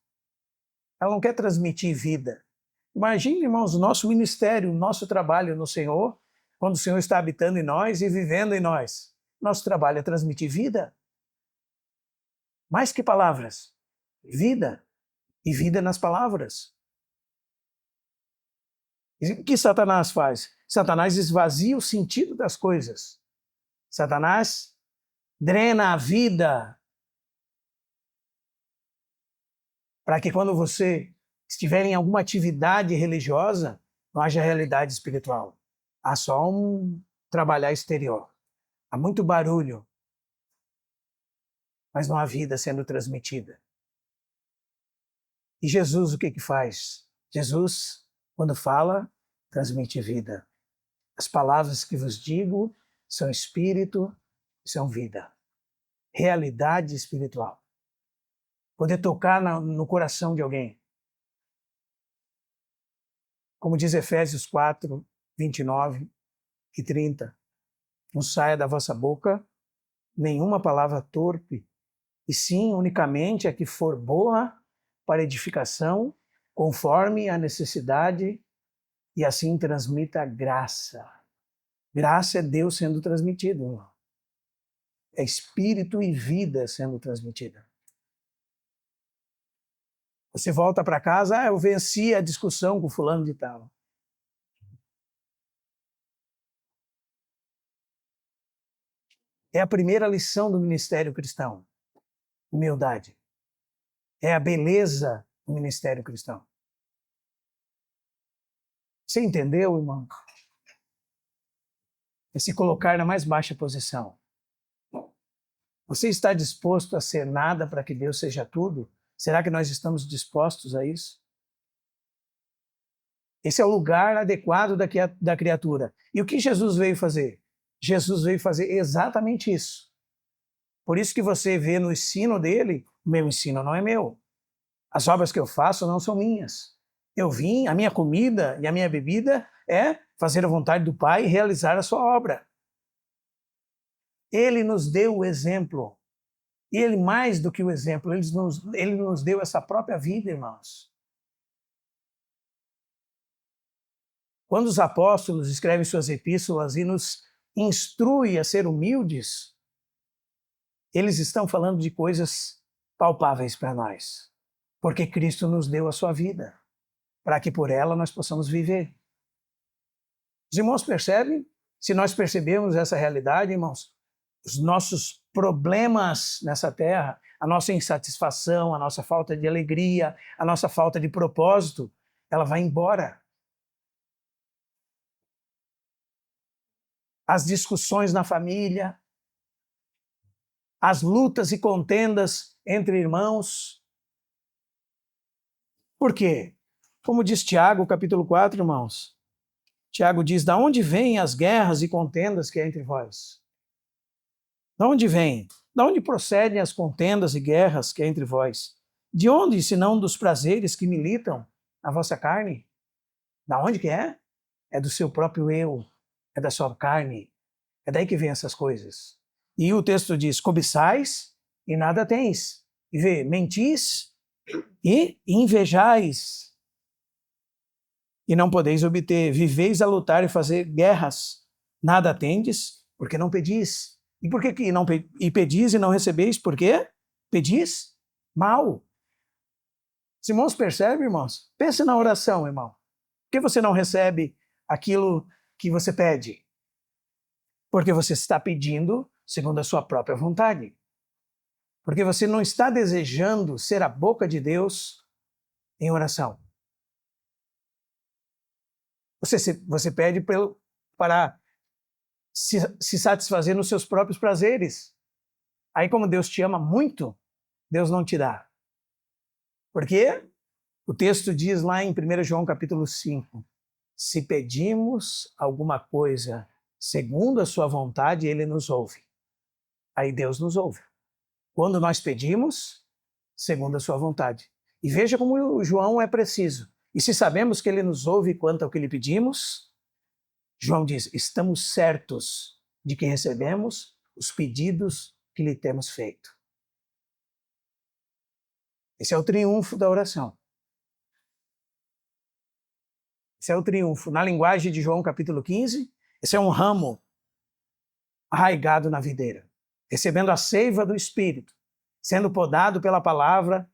ela não quer transmitir vida. Imagine, irmãos, o nosso ministério, o nosso trabalho no Senhor, quando o Senhor está habitando em nós e vivendo em nós. Nosso trabalho é transmitir vida. Mais que palavras, vida. E vida nas palavras. E o que Satanás faz? Satanás esvazia o sentido das coisas. Satanás drena a vida para que quando você estiver em alguma atividade religiosa, não haja realidade espiritual. Há só um trabalhar exterior. Há muito barulho, mas não há vida sendo transmitida. E Jesus o que faz? Jesus, quando fala, transmite vida. As palavras que vos digo são espírito e são vida. Realidade espiritual. Poder tocar no coração de alguém. Como diz Efésios 4, 29 e 30. Não saia da vossa boca nenhuma palavra torpe, e sim unicamente a que for boa para edificação, conforme a necessidade, e assim transmita graça. Graça é Deus sendo transmitido, irmão. É espírito e vida sendo transmitida. Você volta para casa, eu venci a discussão com fulano de tal. É a primeira lição do ministério cristão. Humildade. É a beleza do ministério cristão. Você entendeu, irmão? É se colocar na mais baixa posição. Você está disposto a ser nada para que Deus seja tudo? Será que nós estamos dispostos a isso? Esse é o lugar adequado da criatura. E o que Jesus veio fazer? Jesus veio fazer exatamente isso. Por isso que você vê no ensino dele, o meu ensino não é meu. As obras que eu faço não são minhas. Eu vim, a minha comida e a minha bebida é fazer a vontade do Pai e realizar a sua obra. Ele nos deu o exemplo. E ele, mais do que o exemplo, ele nos deu essa própria vida, irmãos. Quando os apóstolos escrevem suas epístolas e nos instruem a ser humildes, eles estão falando de coisas palpáveis para nós. Porque Cristo nos deu a sua vida, para que por ela nós possamos viver. Os irmãos percebem? Se nós percebemos essa realidade, irmãos, os nossos problemas nessa terra, a nossa insatisfação, a nossa falta de alegria, a nossa falta de propósito, ela vai embora. As discussões na família, as lutas e contendas entre irmãos. Por quê? Como diz Tiago, capítulo 4, irmãos. Tiago diz, da onde vêm as guerras e contendas que há entre vós? Da onde vêm? Da onde procedem as contendas e guerras que há entre vós? De onde, senão dos prazeres que militam na vossa carne? Da onde que é? É do seu próprio eu, é da sua carne. É daí que vem essas coisas. E o texto diz, cobiçais e nada tens. E vê, mentis e invejais. E não podeis obter, viveis a lutar e fazer guerras. Nada tendes, porque não pedis. E por que não pedis e não recebeis? Por quê? Pedis mal. Os irmãos percebem, irmãos? Pense na oração, irmão. Por que você não recebe aquilo que você pede? Porque você está pedindo segundo a sua própria vontade. Porque você não está desejando ser a boca de Deus em oração. Você pede para se satisfazer nos seus próprios prazeres. Aí, como Deus te ama muito, Deus não te dá. Por quê? O texto diz lá em 1 João capítulo 5, se pedimos alguma coisa segundo a sua vontade, ele nos ouve. Aí Deus nos ouve. Quando nós pedimos, segundo a sua vontade. E veja como o João é preciso. E se sabemos que ele nos ouve quanto ao que lhe pedimos, João diz, estamos certos de que recebemos os pedidos que lhe temos feito. Esse é o triunfo da oração. Esse é o triunfo. Na linguagem de João capítulo 15, esse é um ramo arraigado na videira, recebendo a seiva do Espírito, sendo podado pela palavra,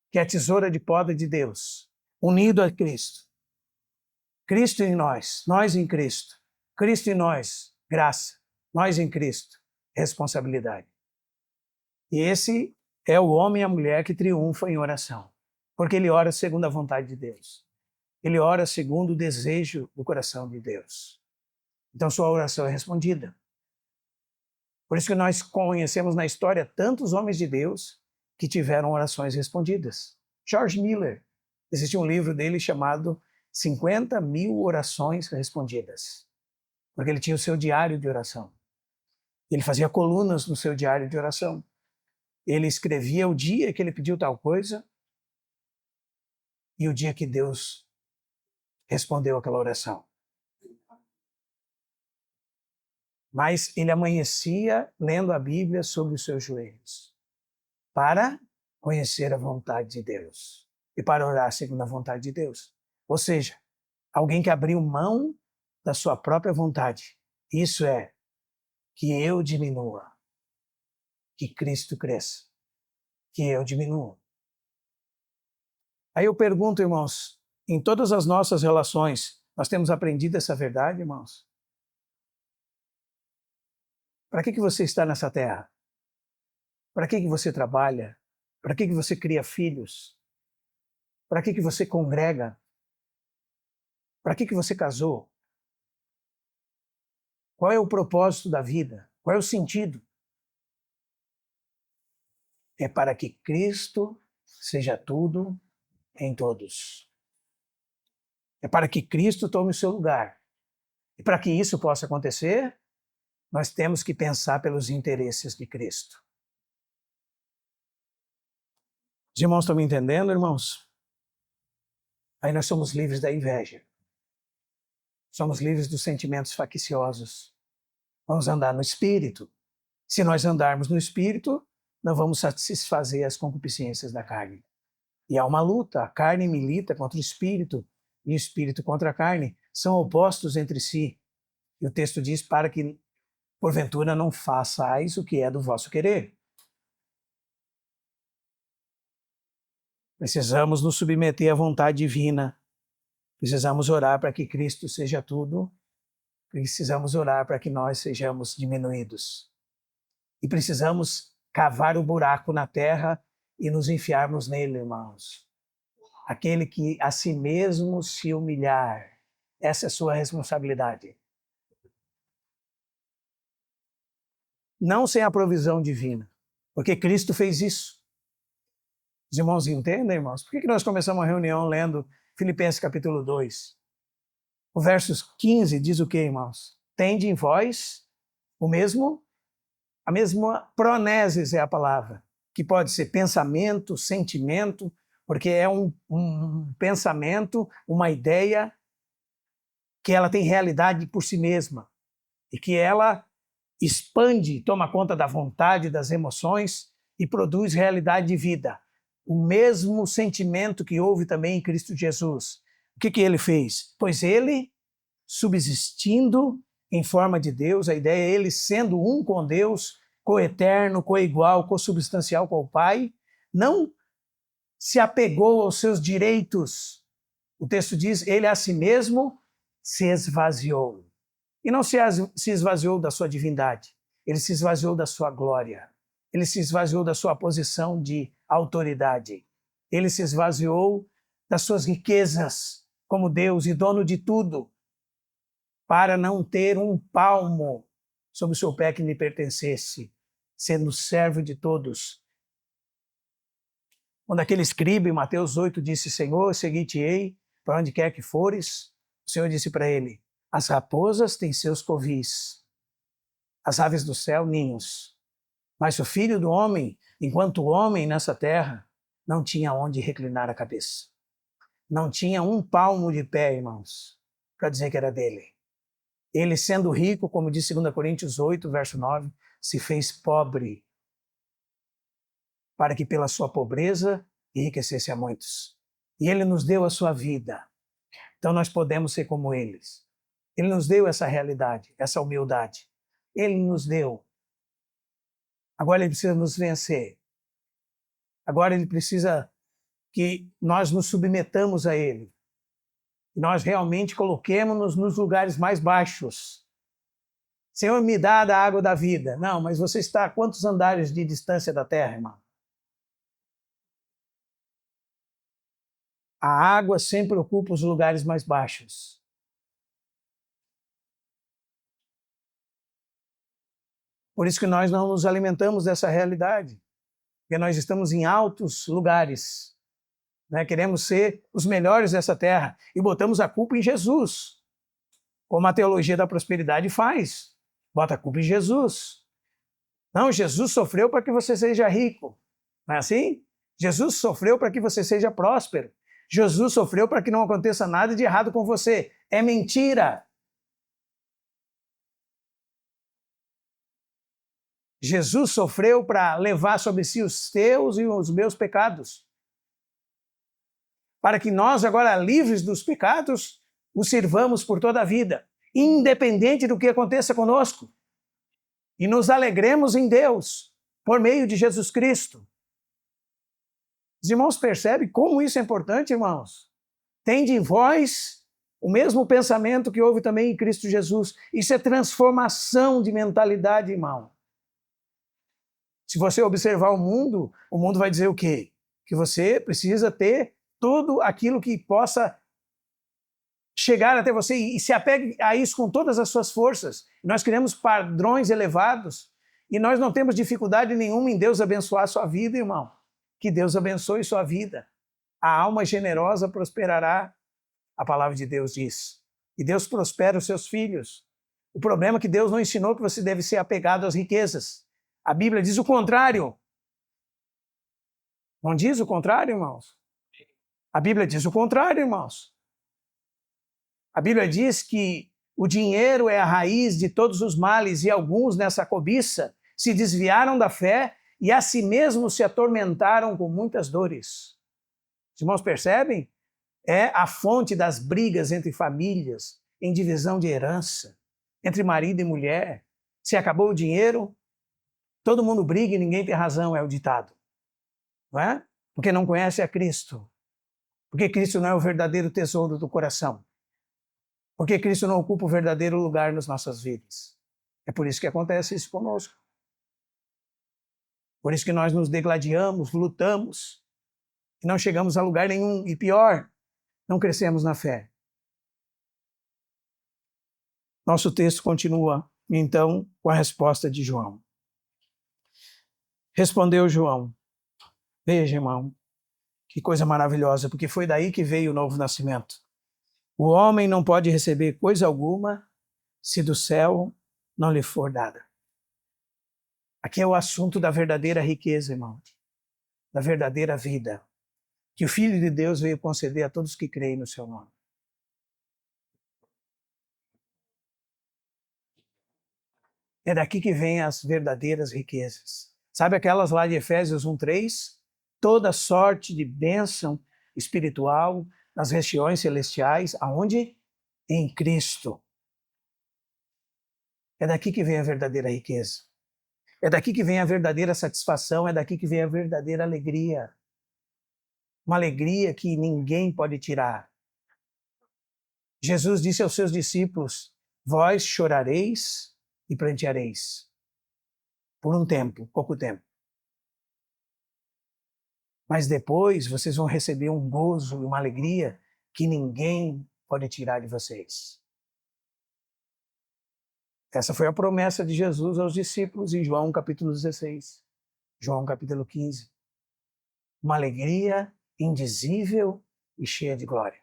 que é a tesoura de poda de Deus, unido a Cristo. Cristo em nós em Cristo. Cristo em nós, graça. Nós em Cristo, responsabilidade. E esse é o homem e a mulher que triunfa em oração, porque ele ora segundo a vontade de Deus. Ele ora segundo o desejo do coração de Deus. Então sua oração é respondida. Por isso que nós conhecemos na história tantos homens de Deus que tiveram orações respondidas. George Miller, existe um livro dele chamado 50.000 orações respondidas, porque ele tinha o seu diário de oração. Ele fazia colunas no seu diário de oração. Ele escrevia o dia que ele pediu tal coisa e o dia que Deus respondeu aquela oração. Mas ele amanhecia lendo a Bíblia sobre os seus joelhos, para conhecer a vontade de Deus e para orar segundo a vontade de Deus. Ou seja, alguém que abriu mão da sua própria vontade. Isso é que eu diminua, que Cristo cresça, que eu diminua. Aí eu pergunto, irmãos, em todas as nossas relações, nós temos aprendido essa verdade, irmãos? Para que você está nessa terra? Para que você trabalha? Para que você cria filhos? Para que você congrega? Para que você casou? Qual é o propósito da vida? Qual é o sentido? É para que Cristo seja tudo em todos. É para que Cristo tome o seu lugar. E para que isso possa acontecer, nós temos que pensar pelos interesses de Cristo. Os irmãos estão me entendendo, irmãos? Aí nós somos livres da inveja. Somos livres dos sentimentos facciosos. Vamos andar no Espírito. Se nós andarmos no Espírito, não vamos satisfazer as concupiscências da carne. E há uma luta. A carne milita contra o Espírito e o Espírito contra a carne. São opostos entre si. E o texto diz, para que, porventura, não façais o que é do vosso querer. Precisamos nos submeter à vontade divina. Precisamos orar para que Cristo seja tudo. Precisamos orar para que nós sejamos diminuídos. E precisamos cavar o buraco na terra e nos enfiarmos nele, irmãos. Aquele que a si mesmo se humilhar, essa é a sua responsabilidade. Não sem a provisão divina, porque Cristo fez isso. Os irmãos entendem, irmãos? Por que nós começamos a reunião lendo Filipenses capítulo 2? O versos 15 diz o quê, irmãos? Tende em vós a mesma pronesis é a palavra, que pode ser pensamento, sentimento, porque é um pensamento, uma ideia que ela tem realidade por si mesma e que ela expande, toma conta da vontade, das emoções e produz realidade de vida. O mesmo sentimento que houve também em Cristo Jesus. O que ele fez? Pois ele, subsistindo em forma de Deus, a ideia é ele sendo um com Deus, coeterno, coigual, consubstancial com o Pai, não se apegou aos seus direitos. O texto diz, ele a si mesmo se esvaziou. E não se esvaziou da sua divindade, ele se esvaziou da sua glória, ele se esvaziou da sua posição de autoridade, ele se esvaziou das suas riquezas como Deus e dono de tudo, para não ter um palmo sobre o seu pé que lhe pertencesse, sendo servo de todos. Quando aquele escriba em Mateus 8 disse, Senhor, segui-te-ei para onde quer que fores, o Senhor disse para ele, as raposas têm seus covis, as aves do céu ninhos, mas o filho do homem, enquanto homem nessa terra, não tinha onde reclinar a cabeça. Não tinha um palmo de pé, irmãos, para dizer que era dele. Ele, sendo rico, como diz 2 Coríntios 8, verso 9, se fez pobre, para que pela sua pobreza enriquecesse a muitos. E ele nos deu a sua vida. Então nós podemos ser como eles. Ele nos deu essa realidade, essa humildade. Ele nos deu. Agora ele precisa nos vencer. Agora ele precisa que nós nos submetamos a ele. Que nós realmente coloquemos-nos nos lugares mais baixos. Senhor, me dá da água da vida. Não, mas você está a quantos andares de distância da terra, irmão? A água sempre ocupa os lugares mais baixos. Por isso que nós não nos alimentamos dessa realidade. Porque nós estamos em altos lugares. Né? Queremos ser os melhores dessa terra. E botamos a culpa em Jesus. Como a teologia da prosperidade faz. Bota a culpa em Jesus. Não, Jesus sofreu para que você seja rico. Não é assim? Jesus sofreu para que você seja próspero. Jesus sofreu para que não aconteça nada de errado com você. É mentira. Jesus sofreu para levar sobre si os teus e os meus pecados. Para que nós, agora livres dos pecados, o sirvamos por toda a vida, independente do que aconteça conosco. E nos alegremos em Deus, por meio de Jesus Cristo. Os irmãos percebem como isso é importante, irmãos? Tende em vós O mesmo pensamento que houve também em Cristo Jesus. Isso é transformação de mentalidade, irmão. Se você observar o mundo vai dizer o quê? Que você precisa ter tudo aquilo que possa chegar até você e se apegue a isso com todas as suas forças. Nós criamos padrões elevados e nós não temos dificuldade nenhuma em Deus abençoar a sua vida, irmão. Que Deus abençoe sua vida. A alma generosa prosperará, a palavra de Deus diz. E Deus prospera os seus filhos. O problema é que Deus não ensinou que você deve ser apegado às riquezas. A Bíblia diz o contrário. Não diz o contrário, irmãos? A Bíblia diz o contrário, irmãos. A Bíblia diz que o dinheiro é a raiz de todos os males e alguns nessa cobiça se desviaram da fé e a si mesmos se atormentaram com muitas dores. Os irmãos percebem? É a fonte das brigas entre famílias, em divisão de herança, entre marido e mulher. Se acabou o dinheiro, todo mundo briga e ninguém tem razão, é o ditado. Não é? Porque não conhece a Cristo. Porque Cristo não é o verdadeiro tesouro do coração. Porque Cristo não ocupa o verdadeiro lugar nas nossas vidas. É por isso que acontece isso conosco. Por isso que nós nos degladiamos, lutamos, e não chegamos a lugar nenhum. E pior, não crescemos na fé. Nosso texto continua, então, com a resposta de João. Respondeu João: veja, irmão, que coisa maravilhosa, porque foi daí que veio o novo nascimento. O homem não pode receber coisa alguma se do céu não lhe for dada. Aqui é o assunto da verdadeira riqueza, irmão, da verdadeira vida, que o Filho de Deus veio conceder a todos que creem no seu nome. É daqui que vêm as verdadeiras riquezas. Sabe aquelas lá de Efésios 1:3? Toda sorte de bênção espiritual nas regiões celestiais, aonde? Em Cristo. É daqui que vem a verdadeira riqueza. É daqui que vem a verdadeira satisfação, é daqui que vem a verdadeira alegria. Uma alegria que ninguém pode tirar. Jesus disse aos seus discípulos: vós chorareis e pranteareis. Por um tempo, pouco tempo. Mas depois vocês vão receber um gozo e uma alegria que ninguém pode tirar de vocês. Essa foi a promessa de Jesus aos discípulos em João capítulo 16, João capítulo 15. Uma alegria indizível e cheia de glória.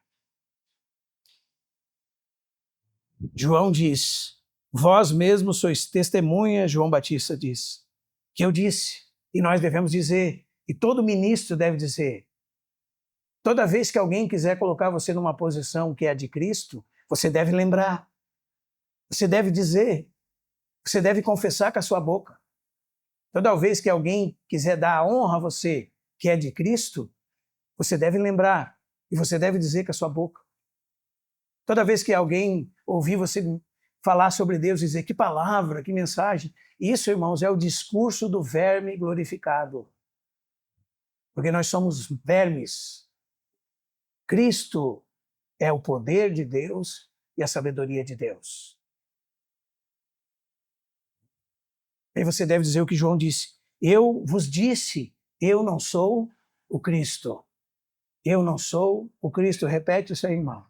João diz: vós mesmos sois testemunhas, João Batista diz, que eu disse, e nós devemos dizer, e todo ministro deve dizer. Toda vez que alguém quiser colocar você numa posição que é a de Cristo, você deve lembrar. Você deve dizer. Você deve confessar com a sua boca. Toda vez que alguém quiser dar a honra a você, que é de Cristo, você deve lembrar. E você deve dizer com a sua boca. Toda vez que alguém ouvir você falar sobre Deus, dizer que palavra, que mensagem. Isso, irmãos, é o discurso do verme glorificado. Porque nós somos vermes. Cristo é o poder de Deus e a sabedoria de Deus. Aí você deve dizer o que João disse. Eu vos disse, eu não sou o Cristo. Eu não sou o Cristo. Repete isso aí, irmão.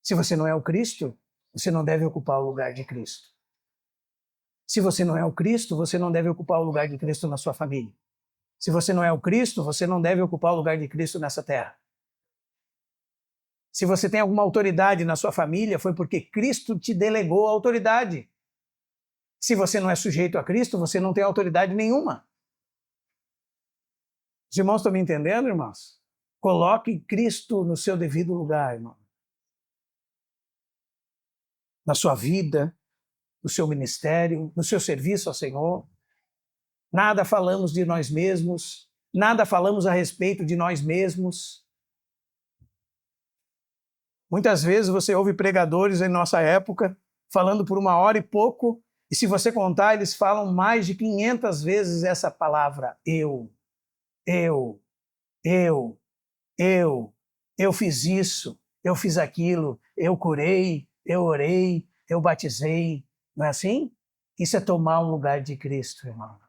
Se você não é o Cristo, você não deve ocupar o lugar de Cristo. Se você não é o Cristo, você não deve ocupar o lugar de Cristo na sua família. Se você não é o Cristo, você não deve ocupar o lugar de Cristo nessa terra. Se você tem alguma autoridade na sua família, foi porque Cristo te delegou a autoridade. Se você não é sujeito a Cristo, você não tem autoridade nenhuma. Os irmãos estão me entendendo, irmãos? Coloque Cristo no seu devido lugar, irmão. Na sua vida, no seu ministério, no seu serviço ao Senhor. Nada falamos de nós mesmos, nada falamos a respeito de nós mesmos. Muitas vezes você ouve pregadores em nossa época falando por 1 hora e pouco, e se você contar, eles falam mais de 500 vezes essa palavra, eu fiz isso, eu fiz aquilo, eu curei, eu orei, eu batizei. Não é assim? Isso é tomar um lugar de Cristo, irmão.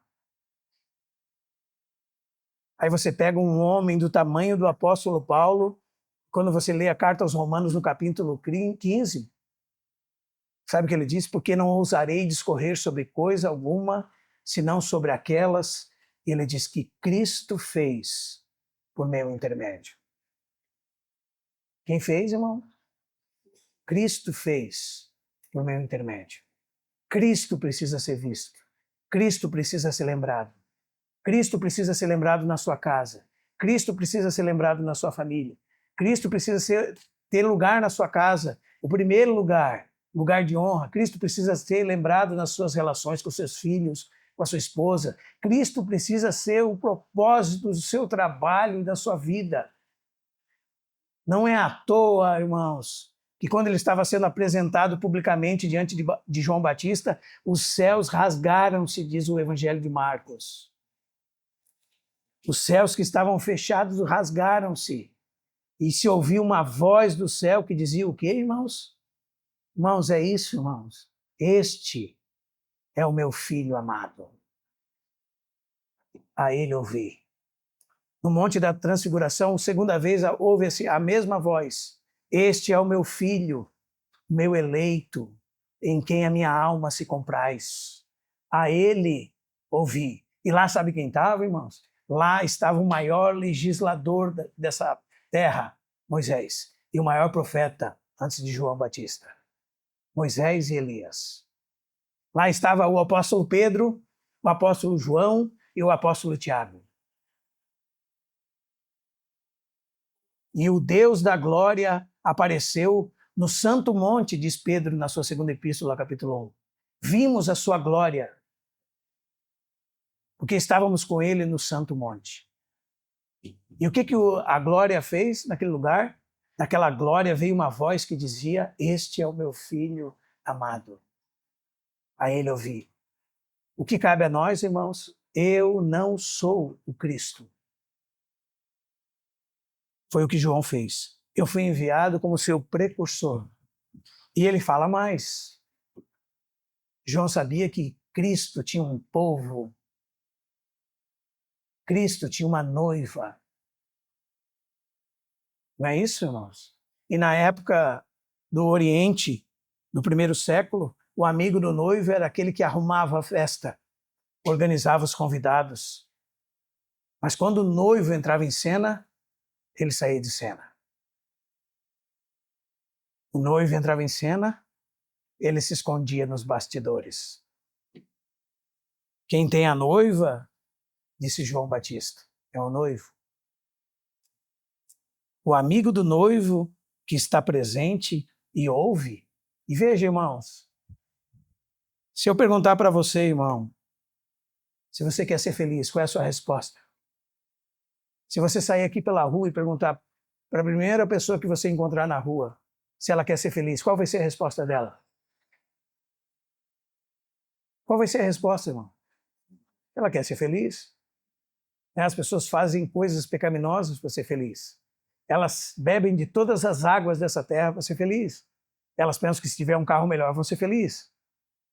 Aí você pega um homem do tamanho do apóstolo Paulo, quando você lê a carta aos Romanos no capítulo 15, sabe o que ele diz? Porque não ousarei discorrer sobre coisa alguma, senão sobre aquelas. E ele diz que Cristo fez por meu intermédio. Quem fez, irmão? Cristo fez por meu intermédio. Cristo precisa ser visto. Cristo precisa ser lembrado. Cristo precisa ser lembrado na sua casa. Cristo precisa ser lembrado na sua família. Cristo precisa ter lugar na sua casa, o primeiro lugar, lugar de honra. Cristo precisa ser lembrado nas suas relações com seus filhos, com a sua esposa. Cristo precisa ser o propósito do seu trabalho e da sua vida. Não é à toa, irmãos, que quando ele estava sendo apresentado publicamente diante de João Batista, os céus rasgaram-se, diz o Evangelho de Marcos. Os céus que estavam fechados rasgaram-se. E se ouviu uma voz do céu que dizia o quê, irmãos? Irmãos, é isso, irmãos. Este é o meu filho amado. A ele ouvi. No Monte da Transfiguração, segunda vez, ouve-se a mesma voz. Este é o meu filho, meu eleito, em quem a minha alma se compraz. A ele ouvi. E lá sabe quem estava, irmãos? Lá estava o maior legislador dessa terra, Moisés, e o maior profeta antes de João Batista, Moisés e Elias. Lá estava o apóstolo Pedro, o apóstolo João e o apóstolo Tiago. E o Deus da glória apareceu no santo monte, diz Pedro na sua segunda epístola, capítulo 1. Vimos a sua glória, porque estávamos com ele no santo monte. E o que a glória fez naquele lugar? Naquela glória veio uma voz que dizia: este é o meu filho amado. A ele ouvi. O que cabe a nós, irmãos? Eu não sou o Cristo. Foi o que João fez. Eu fui enviado como seu precursor. E ele fala mais. João sabia que Cristo tinha um povo. Cristo tinha uma noiva. Não é isso, irmãos? E na época do Oriente, no primeiro século, o amigo do noivo era aquele que arrumava a festa, organizava os convidados. Mas quando o noivo entrava em cena, ele saía de cena. O noivo entrava em cena, ele se escondia nos bastidores. Quem tem a noiva, disse João Batista, é o noivo. O amigo do noivo que está presente e ouve. E veja, irmãos, se eu perguntar para você, irmão, se você quer ser feliz, qual é a sua resposta? Se você sair aqui pela rua e perguntar para a primeira pessoa que você encontrar na rua se ela quer ser feliz, qual vai ser a resposta dela? Qual vai ser a resposta, irmão? Ela quer ser feliz. As pessoas fazem coisas pecaminosas para ser feliz. Elas bebem de todas as águas dessa terra para ser feliz. Elas pensam que se tiver um carro melhor vão ser felizes.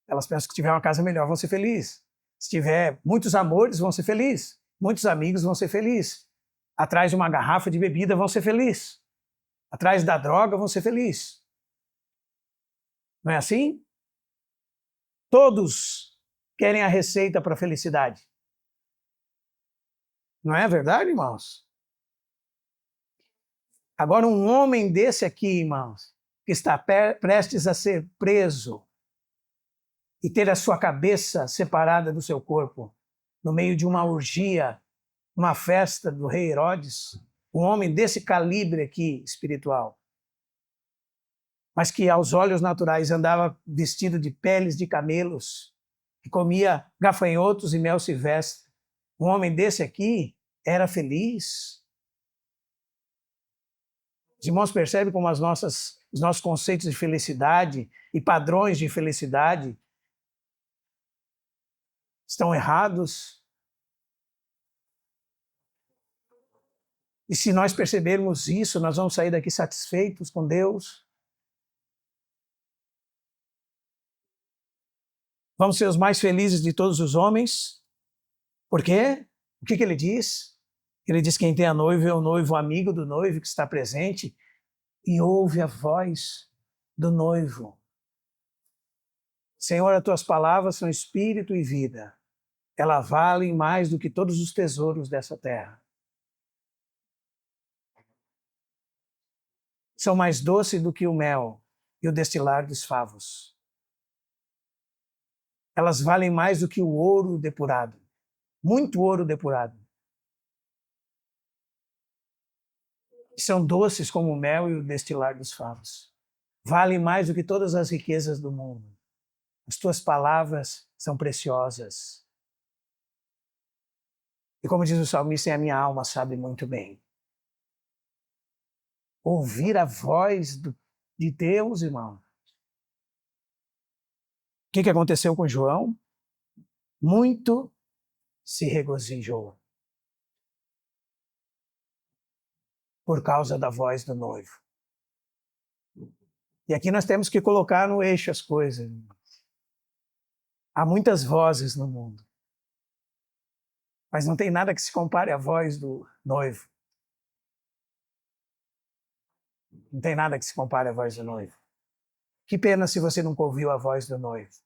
Elas pensam que se tiver uma casa melhor vão ser felizes. Se tiver muitos amores vão ser felizes. Muitos amigos vão ser felizes. Atrás de uma garrafa de bebida vão ser felizes. Atrás da droga vão ser felizes. Não é assim? Todos querem a receita para a felicidade. Não é verdade, irmãos? Agora, um homem desse aqui, irmãos, que está prestes a ser preso e ter a sua cabeça separada do seu corpo, no meio de uma orgia, uma festa do rei Herodes, um homem desse calibre aqui espiritual, mas que aos olhos naturais andava vestido de peles de camelos, que comia gafanhotos e mel silvestre. Um homem desse aqui era feliz. Os irmãos percebem como os nossos conceitos de felicidade e padrões de felicidade estão errados? E se nós percebermos isso, nós vamos sair daqui satisfeitos com Deus. Vamos ser os mais felizes de todos os homens. Por quê? O que ele diz? Ele diz que quem tem a noiva é o noivo amigo do noivo que está presente e ouve a voz do noivo. Senhor, as tuas palavras são espírito e vida. Elas valem mais do que todos os tesouros dessa terra. São mais doces do que o mel e o destilar dos favos. Elas valem mais do que o ouro depurado. Muito ouro depurado. São doces como o mel e o destilar dos favos. Valem mais do que todas as riquezas do mundo. As tuas palavras são preciosas. E como diz o salmista, a minha alma sabe muito bem. Ouvir a voz de Deus, irmão. O que aconteceu com João? Muito se regozijou por causa da voz do noivo. E aqui nós temos que colocar no eixo as coisas. Há muitas vozes no mundo, mas não tem nada que se compare à voz do noivo. Não tem nada que se compare à voz do noivo. Que pena se você nunca ouviu a voz do noivo.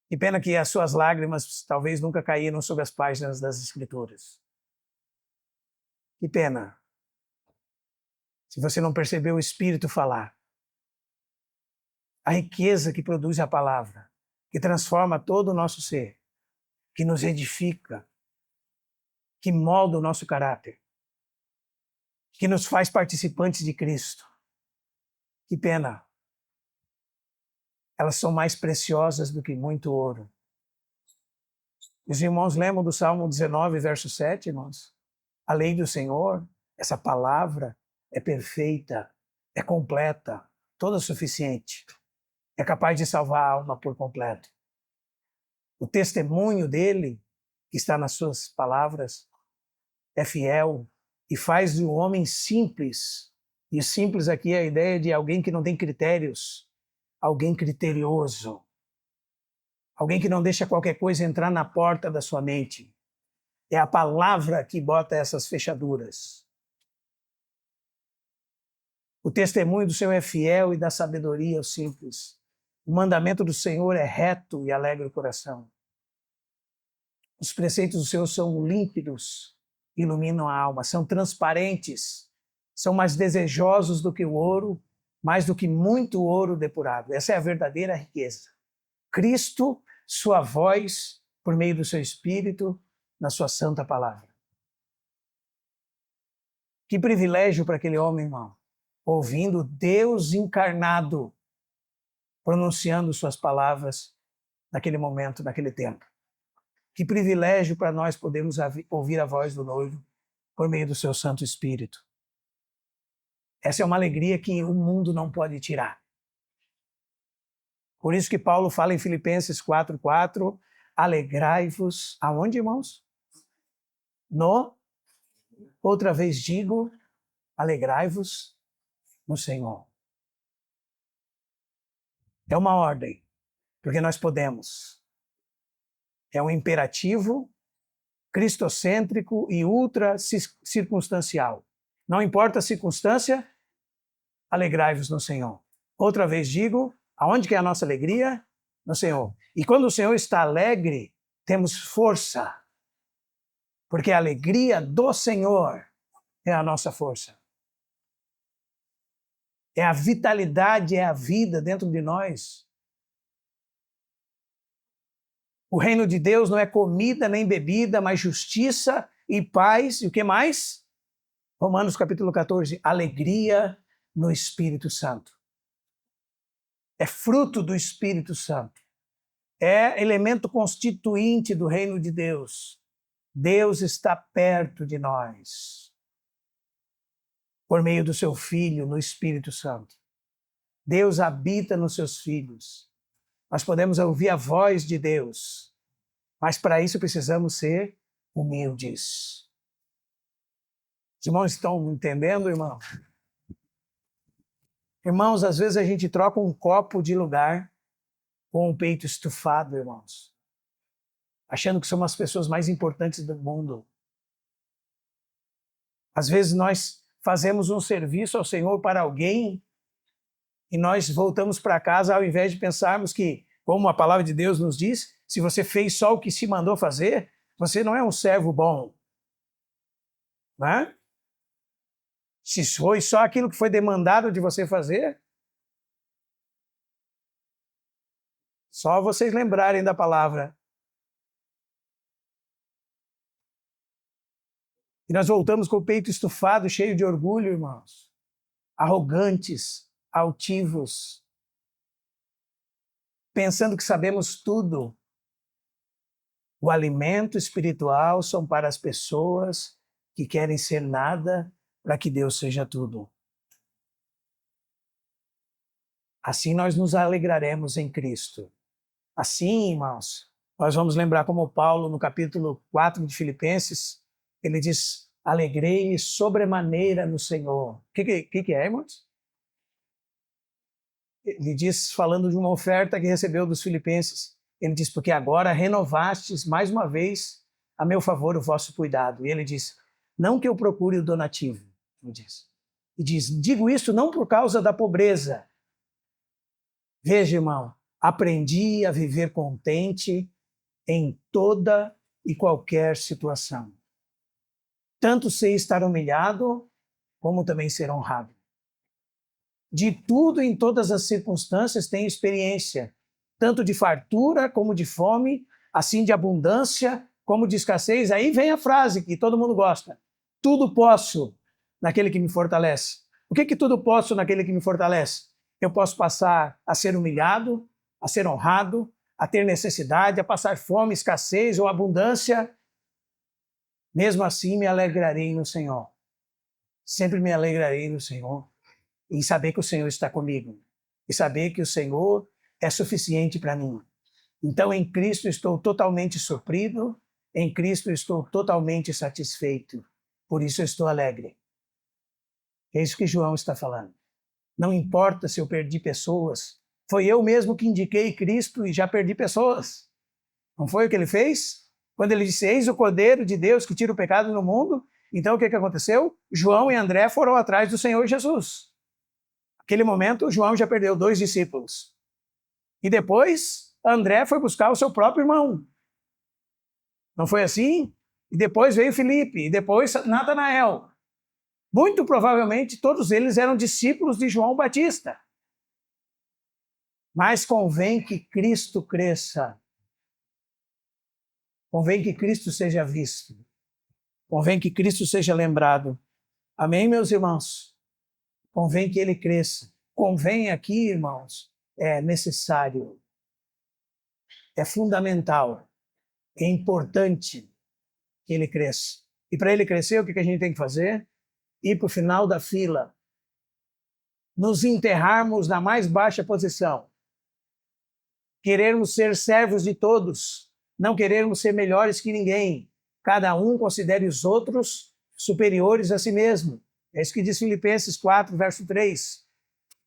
Que pena que as suas lágrimas talvez nunca caíram sobre as páginas das Escrituras. Que pena se você não percebeu o Espírito falar. A riqueza que produz a palavra, que transforma todo o nosso ser, que nos edifica, que molda o nosso caráter, que nos faz participantes de Cristo. Que pena. Elas são mais preciosas do que muito ouro. Os irmãos lembram do Salmo 19, verso 7, irmãos? A lei do Senhor, essa palavra, é perfeita, é completa, toda suficiente. É capaz de salvar a alma por completo. O testemunho dele, que está nas suas palavras, é fiel e faz do homem simples. E simples aqui é a ideia de alguém que não tem critérios, alguém criterioso, alguém que não deixa qualquer coisa entrar na porta da sua mente. É a palavra que bota essas fechaduras. O testemunho do Senhor é fiel e dá sabedoria aos simples. O mandamento do Senhor é reto e alegra o coração. Os preceitos do Senhor são límpidos, iluminam a alma, são transparentes, são mais desejosos do que o ouro, mais do que muito ouro depurado. Essa é a verdadeira riqueza. Cristo, sua voz, por meio do seu Espírito, na sua santa palavra. Que privilégio para aquele homem, irmão, ouvindo Deus encarnado, pronunciando suas palavras naquele momento, naquele tempo. Que privilégio para nós podermos ouvir a voz do noivo por meio do seu Santo Espírito. Essa é uma alegria que o mundo não pode tirar. Por isso que Paulo fala em Filipenses 4:4, alegrai-vos, aonde, irmãos? Outra vez digo, alegrai-vos no Senhor. É uma ordem, porque nós podemos. É um imperativo cristocêntrico e ultra circunstancial. Não importa a circunstância, alegrai-vos no Senhor. Outra vez digo, aonde que é a nossa alegria? No Senhor. E quando o Senhor está alegre, temos força. Porque a alegria do Senhor é a nossa força. É a vitalidade, é a vida dentro de nós. O reino de Deus não é comida nem bebida, mas justiça e paz. E o que mais? Romanos capítulo 14, alegria no Espírito Santo. É fruto do Espírito Santo. É elemento constituinte do reino de Deus. Deus está perto de nós. Por meio do seu Filho, no Espírito Santo. Deus habita nos seus filhos. Nós podemos ouvir a voz de Deus, mas para isso precisamos ser humildes. Os irmãos estão entendendo, irmão? Irmãos, às vezes a gente troca um copo de lugar com o peito estufado, irmãos, achando que somos as pessoas mais importantes do mundo. Às vezes nós fazemos um serviço ao Senhor para alguém e nós voltamos para casa ao invés de pensarmos que, como a palavra de Deus nos diz, se você fez só o que se mandou fazer, você não é um servo bom. Não é? Se foi só aquilo que foi demandado de você fazer, só vocês lembrarem da palavra. E nós voltamos com o peito estufado, cheio de orgulho, irmãos. Arrogantes, altivos, pensando que sabemos tudo. O alimento espiritual são para as pessoas que querem ser nada para que Deus seja tudo. Assim nós nos alegraremos em Cristo. Assim, irmãos, nós vamos lembrar como Paulo, no capítulo 4 de Filipenses, ele diz, alegrei-me sobremaneira no Senhor. O que é, irmãos? Ele diz, falando de uma oferta que recebeu dos filipenses, ele diz, porque agora renovastes mais uma vez a meu favor o vosso cuidado. E ele diz, não que eu procure o donativo, ele diz. E diz, digo isso não por causa da pobreza. Veja, irmão, aprendi a viver contente em toda e qualquer situação. Tanto sei estar humilhado, como também ser honrado. De tudo em todas as circunstâncias tenho experiência, tanto de fartura como de fome, assim de abundância como de escassez. Aí vem a frase que todo mundo gosta. Tudo posso naquele que me fortalece. O que tudo posso naquele que me fortalece? Eu posso passar a ser humilhado, a ser honrado, a ter necessidade, a passar fome, escassez ou abundância. Mesmo assim me alegrarei no Senhor. Sempre me alegrarei no Senhor. Em saber que o Senhor está comigo. E saber que o Senhor é suficiente para mim. Então, em Cristo estou totalmente suprido. Em Cristo estou totalmente satisfeito. Por isso eu estou alegre. É isso que João está falando. Não importa se eu perdi pessoas. Foi eu mesmo que indiquei Cristo e já perdi pessoas. Não foi o que ele fez? Quando ele disse, eis o Cordeiro de Deus que tira o pecado do mundo. Então, o que aconteceu? João e André foram atrás do Senhor Jesus. Naquele momento, João já perdeu 2 discípulos. E depois, André foi buscar o seu próprio irmão. Não foi assim? E depois veio Filipe, e depois Natanael. Muito provavelmente, todos eles eram discípulos de João Batista. Mas convém que Cristo cresça. Convém que Cristo seja visto. Convém que Cristo seja lembrado. Amém, meus irmãos? Convém que ele cresça. Convém aqui, irmãos, é necessário, é fundamental, é importante que ele cresça. E para ele crescer, o que a gente tem que fazer? Ir para o final da fila. Nos enterrarmos na mais baixa posição. Querermos ser servos de todos. Não querermos ser melhores que ninguém. Cada um considere os outros superiores a si mesmo. É isso que diz Filipenses 4, verso 3.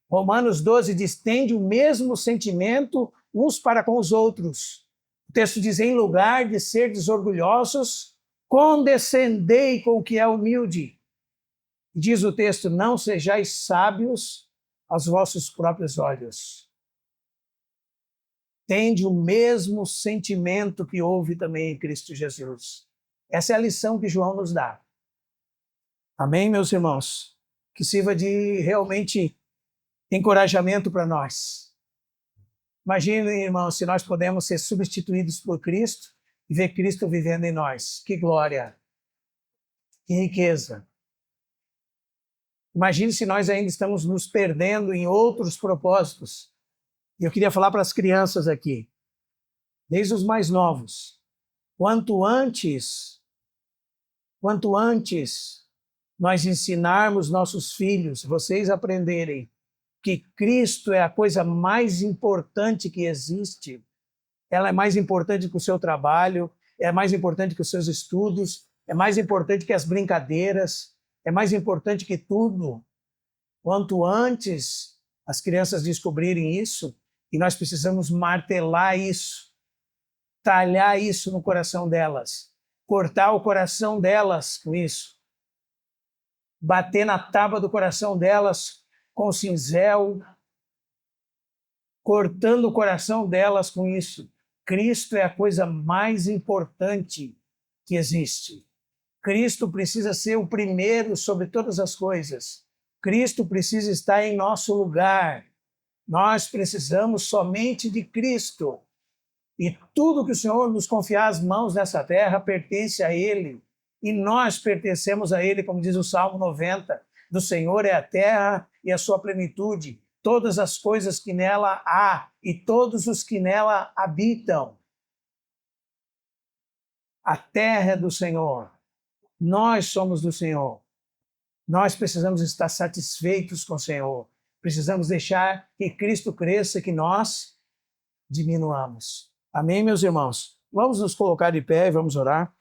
Romanos 12 diz, tende o mesmo sentimento uns para com os outros. O texto diz, em lugar de ser desorgulhosos, condescendei com o que é humilde. Diz o texto, não sejais sábios aos vossos próprios olhos. Tende o mesmo sentimento que houve também em Cristo Jesus. Essa é a lição que João nos dá. Amém, meus irmãos? Que sirva de realmente encorajamento para nós. Imaginem, irmãos, se nós podemos ser substituídos por Cristo e ver Cristo vivendo em nós. Que glória! Que riqueza! Imagine se nós ainda estamos nos perdendo em outros propósitos. E eu queria falar para as crianças aqui, desde os mais novos. Quanto antes nós ensinarmos nossos filhos, vocês aprenderem que Cristo é a coisa mais importante que existe, ela é mais importante que o seu trabalho, é mais importante que os seus estudos, é mais importante que as brincadeiras, é mais importante que tudo. Quanto antes as crianças descobrirem isso, e nós precisamos martelar isso, talhar isso no coração delas, cortar o coração delas com isso, bater na tábua do coração delas com cinzel, cortando o coração delas com isso. Cristo é a coisa mais importante que existe. Cristo precisa ser o primeiro sobre todas as coisas. Cristo precisa estar em nosso lugar. Nós precisamos somente de Cristo. E tudo que o Senhor nos confiar às mãos nessa terra pertence a Ele. E nós pertencemos a Ele, como diz o Salmo 90. Do Senhor é a terra e a sua plenitude, todas as coisas que nela há e todos os que nela habitam. A terra é do Senhor. Nós somos do Senhor. Nós precisamos estar satisfeitos com o Senhor. Precisamos deixar que Cristo cresça, que nós diminuamos. Amém, meus irmãos? Vamos nos colocar de pé e vamos orar.